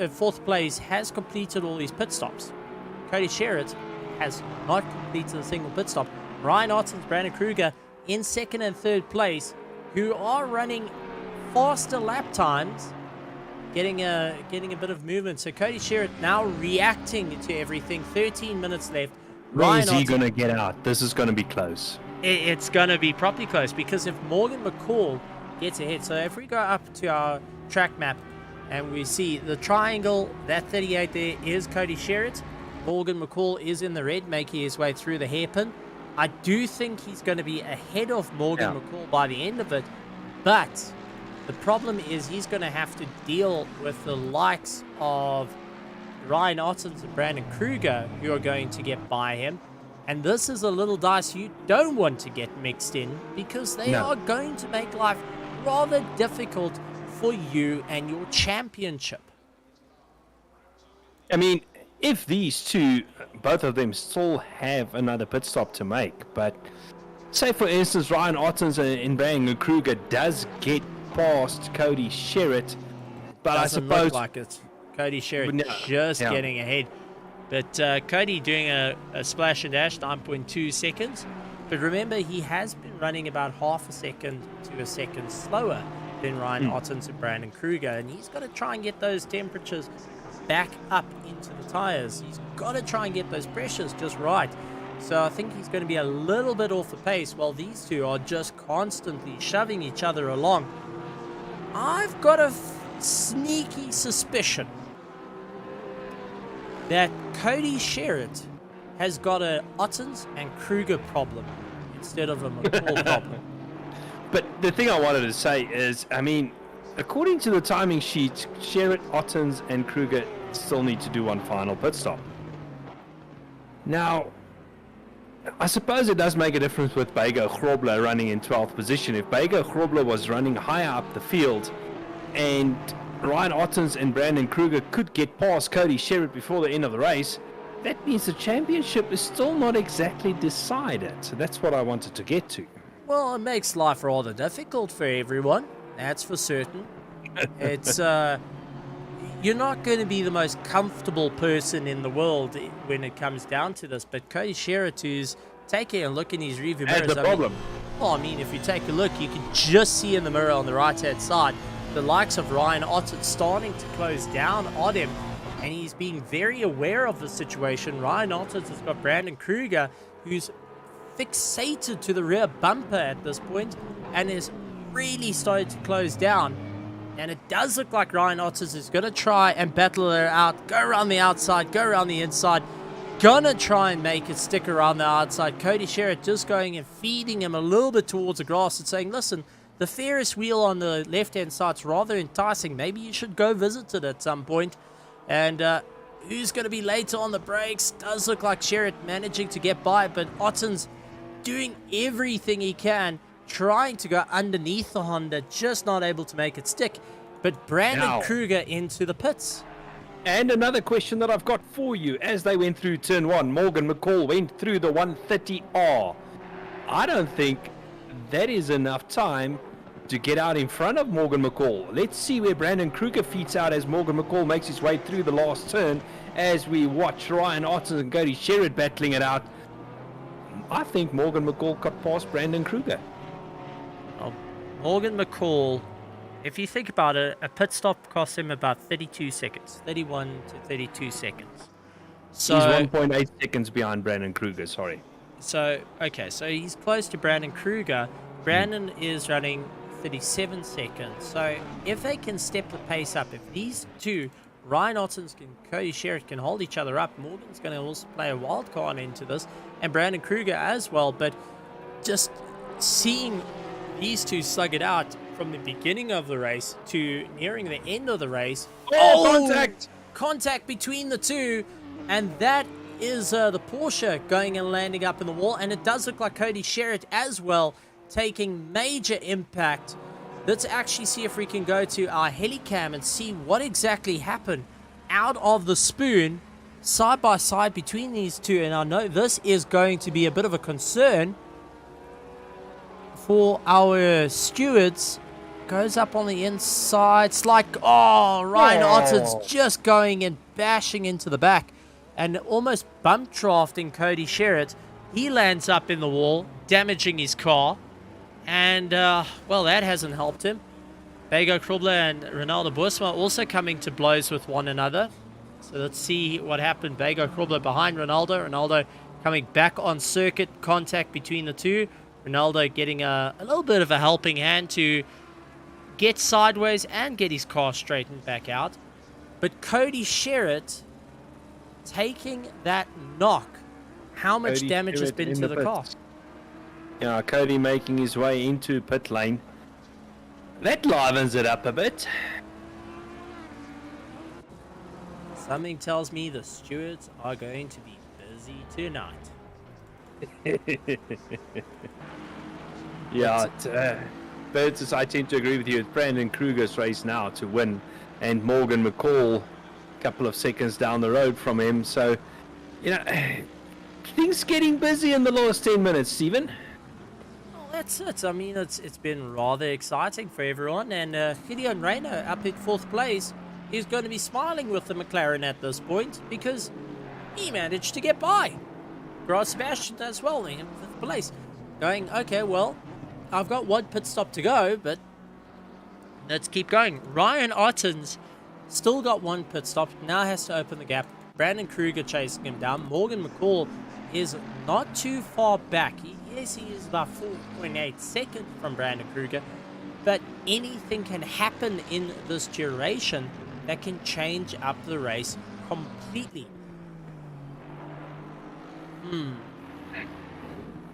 fourth place, has completed all his pit stops. Cody Sherritt has not completed a single pit stop. Ryan Ottens, Brandon Kruger in second and third place, who are running faster lap times, getting a bit of movement. So Cody Sherritt now reacting to everything. 13 minutes left. Where is he going to get out? This is going to be close. It's going to be properly close, because if Morgan McCall gets ahead, so if we go up to our track map and we see the triangle, that 38 there is Cody Sherritt. Morgan McCall is in the red, making his way through the hairpin. I do think he's going to be ahead of Morgan McCall by the end of it, but the problem is he's going to have to deal with the likes of Ryan Ottens and Brandon Kruger, who are going to get by him. And this is a little dice you don't want to get mixed in, because they are going to make life rather difficult for you and your championship. I mean, if these two, both of them, still have another pit stop to make, but say, for instance, Ryan Ottens and Brandon Kruger does get past Cody Sherritt, but Doesn't I suppose look like it. Cody Sherritt just getting ahead. But Cody doing a splash and dash, 9.2 seconds. But remember, he has been running about half a second to a second slower than Ryan Ottens and Brandon Kruger. And he's got to try and get those temperatures back up into the tires. He's got to try and get those pressures just right. So I think he's going to be a little bit off the pace while these two are just constantly shoving each other along. I've got a sneaky suspicion that Cody Sherritt has got a Ottens and Kruger problem instead of a McCall problem. But the thing I wanted to say is, I mean, according to the timing sheet, Sherritt, Ottens, and Kruger still need to do one final pit stop. Now, I suppose it does make a difference with Bego Grobler running in 12th position. If Bego Grobler was running higher up the field and Ryan Ottens and Brandon Kruger could get past Cody Sherritt before the end of the race, that means the championship is still not exactly decided. So that's what I wanted to get to. Well, it makes life rather difficult for everyone. That's for certain. It's you're not going to be the most comfortable person in the world when it comes down to this. But Cody Sherritt, who's taking a look in his rearview mirrors. That's the problem. I mean, if you take a look, you can just see in the mirror on the right-hand side the likes of Ryan Ottens starting to close down on him, and he's being very aware of the situation. Ryan Ottens has got Brandon Kruger, who's fixated to the rear bumper at this point and is really started to close down. And it does look like Ryan Ottens is going to try and battle her out, go around the outside, go around the inside, gonna try and make it stick around the outside. Cody Sherritt just going and feeding him a little bit towards the grass and saying, listen, the Ferris wheel on the left-hand side's rather enticing. Maybe you should go visit it at some point. And who's going to be later on the brakes? Does look like Sherritt managing to get by, but Otten's doing everything he can, trying to go underneath the Honda, just not able to make it stick. But Brandon Kruger into the pits. And another question that I've got for you. As they went through turn 1, Morgan McCall went through the 130R. I don't think that is enough time to get out in front of Morgan McCall. Let's see where Brandon Kruger feeds out as Morgan McCall makes his way through the last turn, as we watch Ryan Ottens and Cody Sherritt battling it out. I think Morgan McCall got past Brandon Kruger. Well, Morgan McCall, if you think about it, a pit stop cost him about 32 seconds, 31 to 32 seconds. So he's 1.8 seconds behind Brandon Kruger, sorry. So, okay, so he's close to Brandon Kruger. Brandon is running 37 seconds. So if they can step the pace up, if these two, Ryan Ottens and Cody Sherritt, can hold each other up, Morgan's going to also play a wild card into this, and Brandon Kruger as well. But just seeing these two slug it out from the beginning of the race to nearing the end of the race. Contact! Contact between the two, and that is the Porsche going and landing up in the wall, and it does look like Cody Sherritt as well taking major impact. Let's actually see if we can go to our helicam and see what exactly happened out of the spoon side by side between these two. And I know this is going to be a bit of a concern for our stewards. Goes up on the inside. It's like, Ryan Otten's just going and bashing into the back and almost bump drafting Cody Sherritt. He lands up in the wall, damaging his car. And, well, that hasn't helped him. Bego Krubler and Ronaldo Boersma also coming to blows with one another. So let's see what happened. Bego Krubler behind Ronaldo. Ronaldo coming back on circuit. Contact between the two. Ronaldo getting a little bit of a helping hand to get sideways and get his car straightened back out. But Cody Sherritt taking that knock. How much damage has been to the car? Yeah, Cody making his way into pit lane. That livens it up a bit. Something tells me the stewards are going to be busy tonight. Yeah, but I tend to agree with you. It's Brandon Kruger's race now to win, and Morgan McCall a couple of seconds down the road from him. So, you know, things getting busy in the last 10 minutes, Stephen. That's it. I mean, it's been rather exciting for everyone. And Gideon Reyno up in 4th place is going to be smiling with the McLaren at this point because he managed to get by. Grant Sebastian as well in 5th place. Going, okay, well, I've got one pit stop to go, but let's keep going. Ryan Ottens still got one pit stop, now has to open the gap. Brandon Kruger chasing him down. Morgan McCall is not too far back. Yes, he is about 4.8 seconds from Brandon Kruger, but anything can happen in this duration that can change up the race completely.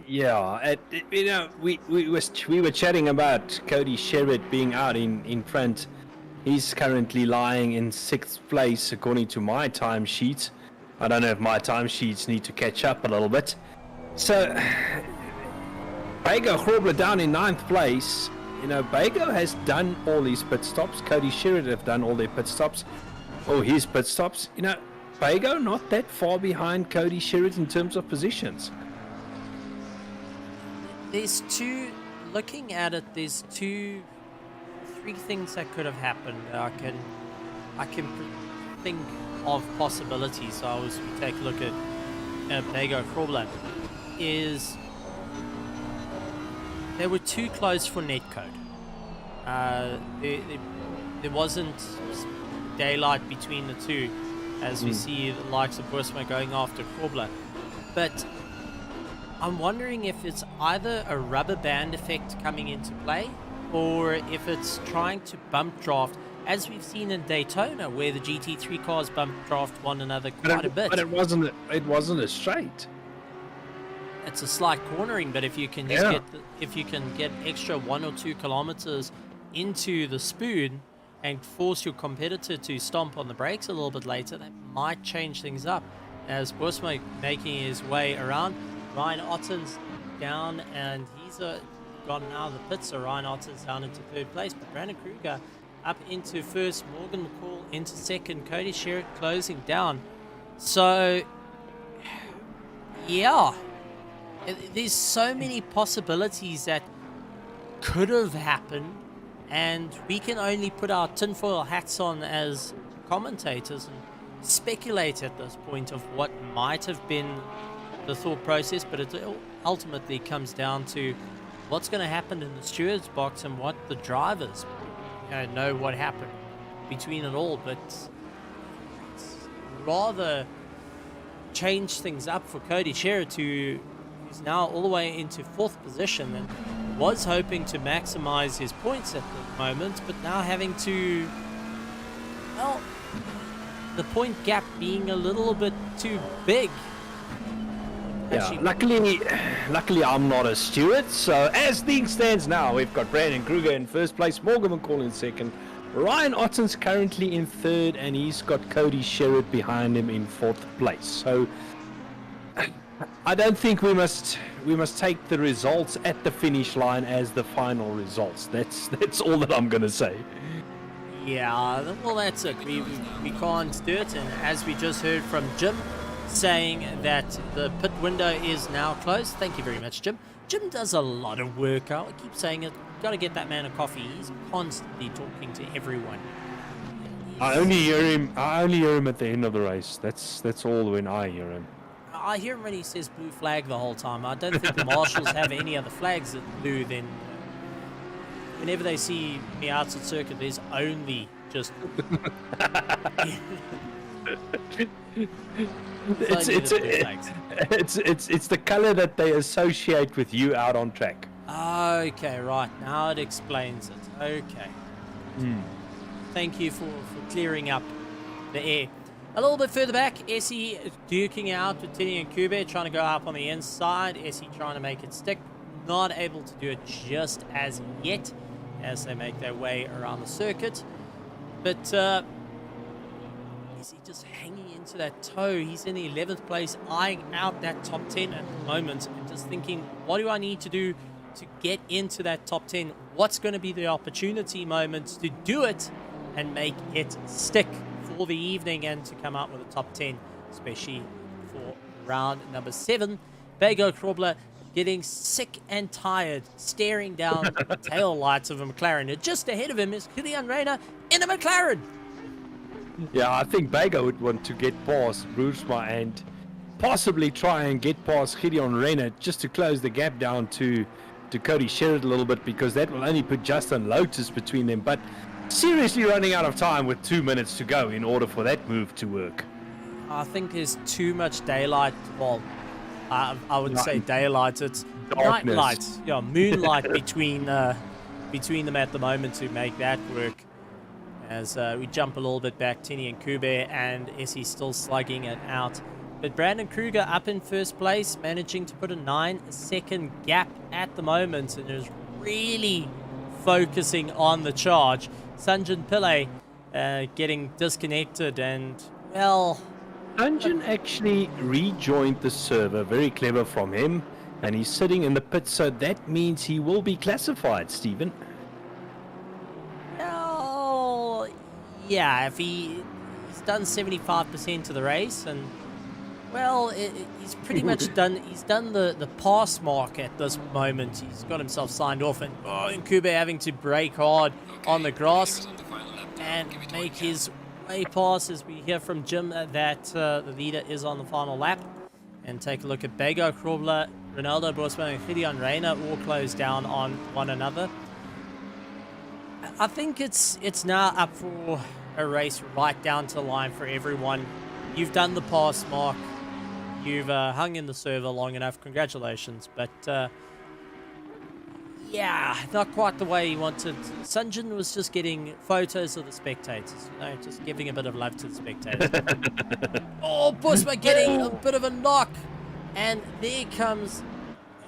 Yeah, you know, we were chatting about Cody Sherritt being out in front. He's currently lying in 6th place according to my timesheet. I don't know if my timesheets need to catch up a little bit. So, Bego Krubler down in 9th place. You know, Bego has done all these pit stops. Cody Sherritt have done all their pit stops. Or his pit stops. You know, Bego not that far behind Cody Sherritt in terms of positions. There's looking at it, there's 3 things that could have happened. I can think of possibilities. So as we take a look at Bego Krubler, is they were too close for netcode. There wasn't daylight between the two, as we see the likes of Boersma going after Krubler. But I'm wondering if it's either a rubber band effect coming into play, or if it's trying to bump draft, as we've seen in Daytona, where the GT3 cars bump draft one another quite a bit. But it wasn't a straight. it's a slight cornering, but if you can just if you can get extra 1 or 2 kilometers into the spoon and force your competitor to stomp on the brakes a little bit later, that might change things up. As Busma making his way around, Ryan Otten's down, and he's gotten out of the pits, so Ryan Otten's down into 3rd place, but Brandon Kruger up into 1st, Morgan McCall into 2nd, Cody Sherritt closing down. So, yeah, there's so many possibilities that could have happened, and we can only put our tinfoil hats on as commentators and speculate at this point of what might have been the thought process, but it ultimately comes down to what's going to happen in the steward's box and what the drivers know what happened between it all. But it's rather change things up for Cody Sherritt, who's now all the way into 4th position and was hoping to maximize his points at the moment, but now having to, well, the point gap being a little bit too big. Yeah, luckily I'm not a steward, so as things stands now, we've got Brandon Kruger in 1st place, Morgan McCall in 2nd, Ryan Otten's currently in 3rd, and he's got Cody Sherritt behind him in 4th place. So I don't think we must take the results at the finish line as the final results. That's all that I'm going to say. Yeah, well, that's it. We can't do it, and as we just heard from Jim, saying that the pit window is now closed. Thank you very much, Jim. Jim does a lot of work. I keep saying it. Got to get that man a coffee. He's constantly talking to everyone. I only hear him at the end of the race. That's all when I hear him. I hear him when he says blue flag the whole time. I don't think the marshals have any other flags that blue. Then whenever they see me out at circuit, there's only just. It's the color that they associate with you out on track. Okay, right. Now it explains it. Okay. Thank you for clearing up the air. A little bit further back, Essie duking out with Tini and Kube, trying to go up on the inside. Essie trying to make it stick. Not able to do it just as yet as they make their way around the circuit. But is he just hanging into that toe? He's in the 11th place, eyeing out that top 10 at the moment and just thinking, what do I need to do to get into that top 10? What's going to be the opportunity moment to do it and make it stick for the evening and to come out with a top 10, especially for round number 7. Bago Krobler getting sick and tired, staring down the tail lights of a McLaren. And just ahead of him is Kilian Rayner in a McLaren. Yeah, I think Bago would want to get past Roosma and possibly try and get past Gideon Renner just to close the gap down to Cody Sherritt a little bit, because that will only put Justin Lotus between them. But seriously running out of time with 2 minutes to go in order for that move to work. I think there's too much daylight. Well, I would say daylight. It's darkness. Nightlight. Yeah, moonlight between them at the moment to make that work. As we jump a little bit back, Tini and Kube and Essie still slugging it out. But Brandon Kruger up in 1st place, managing to put a 9-second gap at the moment, and is really focusing on the charge. Sanjin Pillay getting disconnected, and, well... Sanjin actually rejoined the server, very clever from him, and he's sitting in the pit, so that means he will be classified, Stephen. Well, yeah, if he's done 75% of the race, and, well, he's pretty much done. He's done the pass mark at this moment. He's got himself signed off, and Nkube having to brake hard on the grass and make his way past, as we hear from Jim that the leader is on the final lap. And take a look at Bago Krobler, Ronaldo Borsman, and Gideon Rayner all close down on one another. I think it's now up for a race right down to the line for everyone. You've done the pass mark. You've hung in the server long enough. Congratulations. But, yeah, not quite the way he wanted. Sunjin was just getting photos of the spectators. You know, just giving a bit of love to the spectators. Oh, Busma getting a bit of a knock. And there comes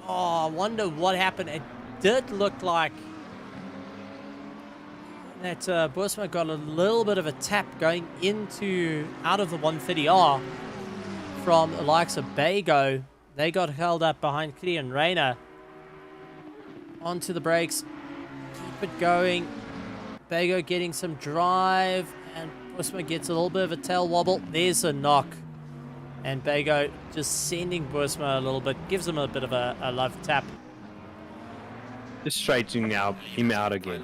Oh, I wonder what happened. It did look like that Boersma got a little bit of a tap going out of the 130R from the likes of Bago. They got held up behind Killian Rayner. Onto the brakes. Keep it going. Bago getting some drive. And Boersma gets a little bit of a tail wobble. There's a knock. And Bago just sending Boersma a little bit. Gives him a bit of a love tap. Just straightening him out again.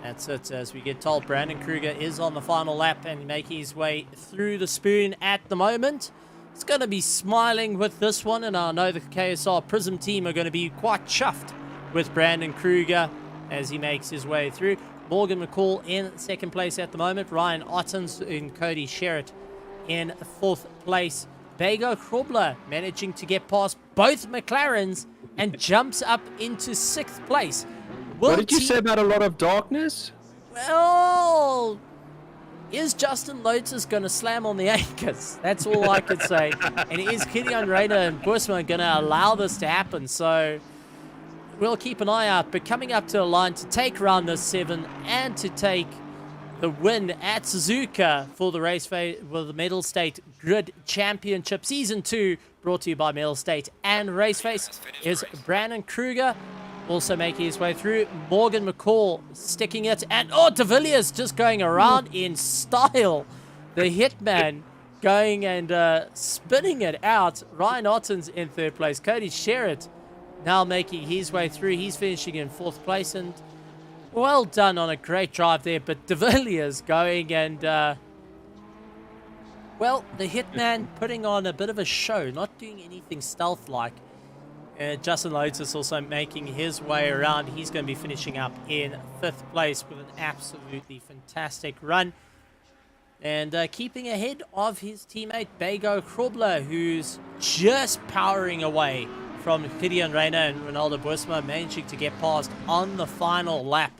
That's it, as we get told Brandon Kruger is on the final lap and making his way through the spoon at the moment. He's going to be smiling with this one, and I know the KSR Prism team are going to be quite chuffed with Brandon Kruger as he makes his way through. Morgan McCall in second place at the moment. Ryan Ottens and Cody Sherritt in fourth place. Bago Krobler managing to get past both McLarens and jumps up into sixth place. What did you say about a lot of darkness? Well, is Justin Lotus going to slam on the anchors? That's all I could say. And is Killian Rayner and Boersma going to allow this to happen? So we'll keep an eye out. But coming up to the line to take round this 7 and to take the win at Suzuka for the RaceFace, well, the Mettlestate Grid Championship Season 2, brought to you by Mettlestate and RaceFace, is Brandon Kruger. Also making his way through. Morgan McCall sticking it. And, De Villiers just going around in style. The hitman going and spinning it out. Ryan Ottens in third place. Cody Sherritt now making his way through. He's finishing in fourth place. And well done on a great drive there. But De Villiers going and, well, the hitman putting on a bit of a show. Not doing anything stealth-like. Justin Lotus also making his way around. He's going to be finishing up in fifth place with an absolutely fantastic run. And keeping ahead of his teammate Bago Krobler, who's just powering away from Killian Rayner and Ronaldo Boersma, managing to get past on the final lap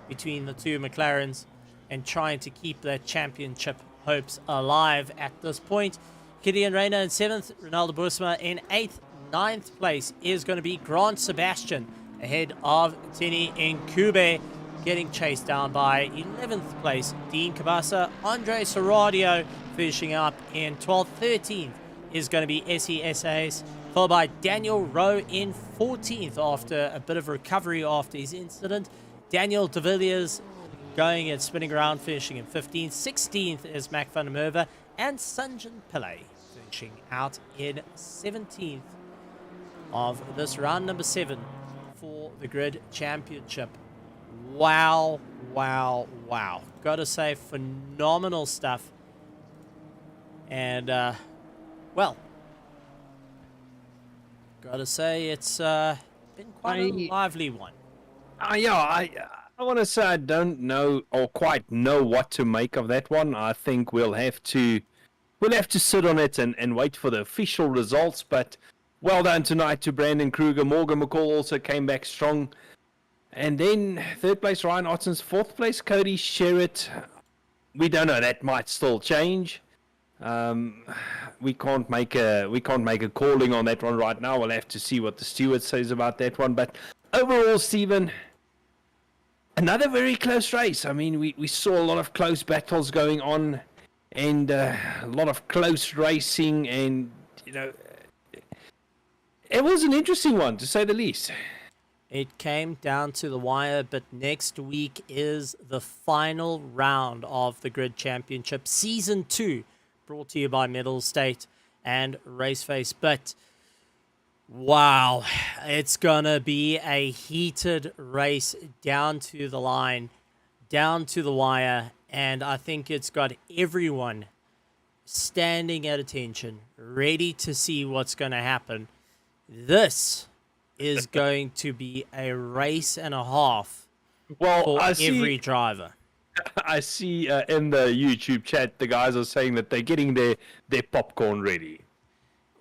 between the two McLarens and trying to keep their championship hopes alive at this point. Killian Rayner in seventh, Ronaldo Boersma in eighth. Ninth place is going to be Grant Sebastian ahead of Tini Nkube, getting chased down by 11th place Dean Kabasa. Andre Soradio finishing up in 12th. 13th is going to be SESAs, followed by Daniel Rowe in 14th after a bit of recovery after his incident. Daniel De Villiers going and spinning around, finishing in 15th. 16th is Mac van der Merwe, and Sanjan Pillay finishing out in 17th. Of this round number 7 for the Grid Championship. Wow, wow, wow. Gotta say, phenomenal stuff. And, well, gotta say, it's been quite a lively one. Yeah, I want to say I don't know or quite know what to make of that one. I think we'll have to sit on it and wait for the official results, but well done tonight to Brandon Kruger. Morgan McCall also came back strong. And then third place, Ryan Ottens. Fourth place, Cody Sherritt. We don't know. That might still change. We can't make a calling on that one right now. We'll have to see what the steward says about that one. But overall, Stephen, another very close race. I mean, we saw a lot of close battles going on and a lot of close racing, and, you know, it was an interesting one, to say the least. It came down to the wire, but next week is the final round of the Grid Championship Season 2, brought to you by Mettlestate and RaceFace. But, wow, it's going to be a heated race down to the line, down to the wire, and I think it's got everyone standing at attention, ready to see what's going to happen. This is going to be a race and a half for every driver. I see in the YouTube chat, the guys are saying that they're getting their popcorn ready.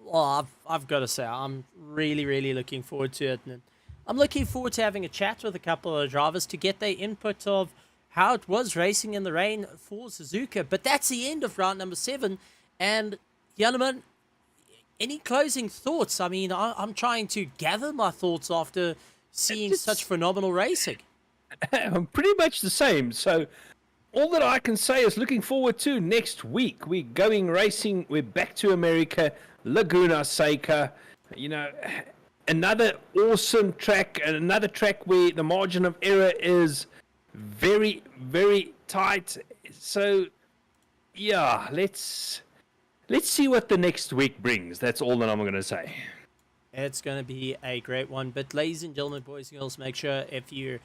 Well, I've got to say, I'm really, really looking forward to it. And I'm looking forward to having a chat with a couple of drivers to get their input of how it was racing in the rain for Suzuka. But that's the end of round number 7. And, gentlemen, any closing thoughts? I mean, I'm trying to gather my thoughts after seeing such phenomenal racing. I'm pretty much the same. So all that I can say is looking forward to next week. We're going racing. We're back to America, Laguna Seca. You know, another awesome track, and another track where the margin of error is very, very tight. So, yeah, let's see what the next week brings. That's all that I'm going to say. It's going to be a great one. But ladies and gentlemen, boys and girls, make sure if you're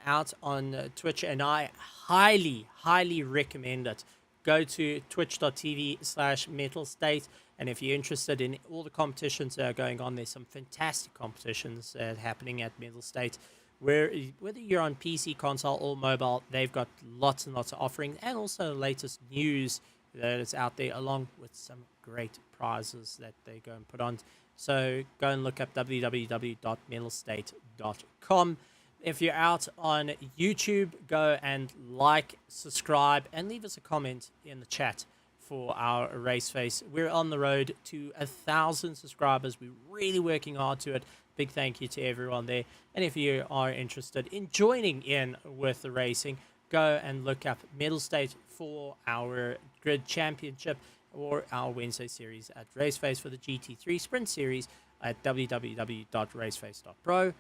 out on Twitch, and I highly, highly recommend it, go to twitch.tv/Mettlestate. And if you're interested in all the competitions that are going on, there's some fantastic competitions happening at Mettlestate. Whether you're on PC, console, or mobile, they've got lots and lots of offerings, and also the latest news that is out there, along with some great prizes that they go and put on. So go and look up www.mettlestate.com. If you're out on YouTube, go and like, subscribe, and leave us a comment in the chat for our RaceFace. We're on the road to 1,000 subscribers. We're really working hard to it. Big thank you to everyone there. And if you are interested in joining in with the racing, go and look up Mettlestate for our Grid Championship or our Wednesday series at RaceFace for the GT3 Sprint Series at www.RaceFace.Pro.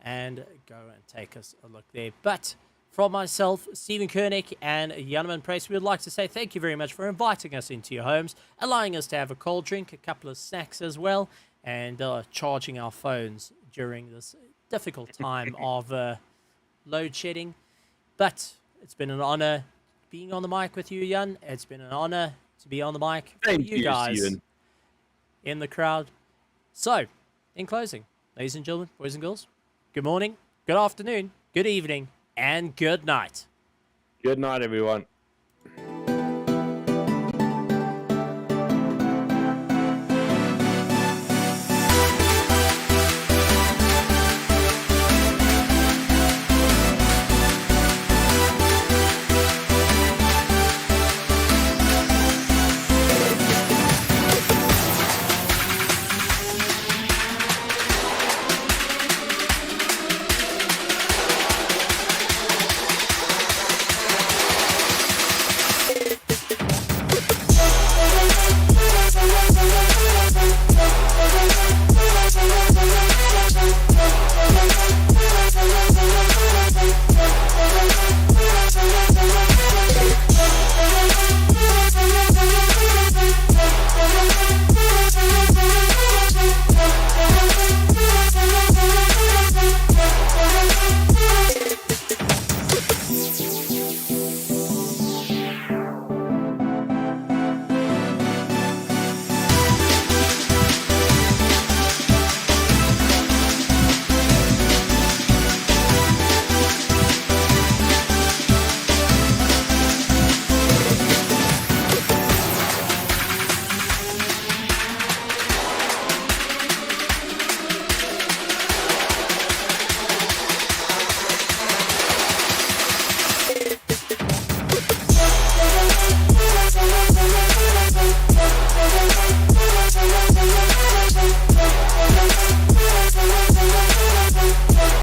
And go and take us a look there. But from myself, Stephen Koenig, and Janneman Price, we would like to say thank you very much for inviting us into your homes, allowing us to have a cold drink, a couple of snacks as well, and charging our phones during this difficult time of load shedding. But it's been an honor being on the mic with you, Jan. It's been an honor to be on the mic with you guys Steven. in the crowd. So, in closing, ladies and gentlemen, boys and girls, good morning, good afternoon, good evening, and good night. Good night, everyone.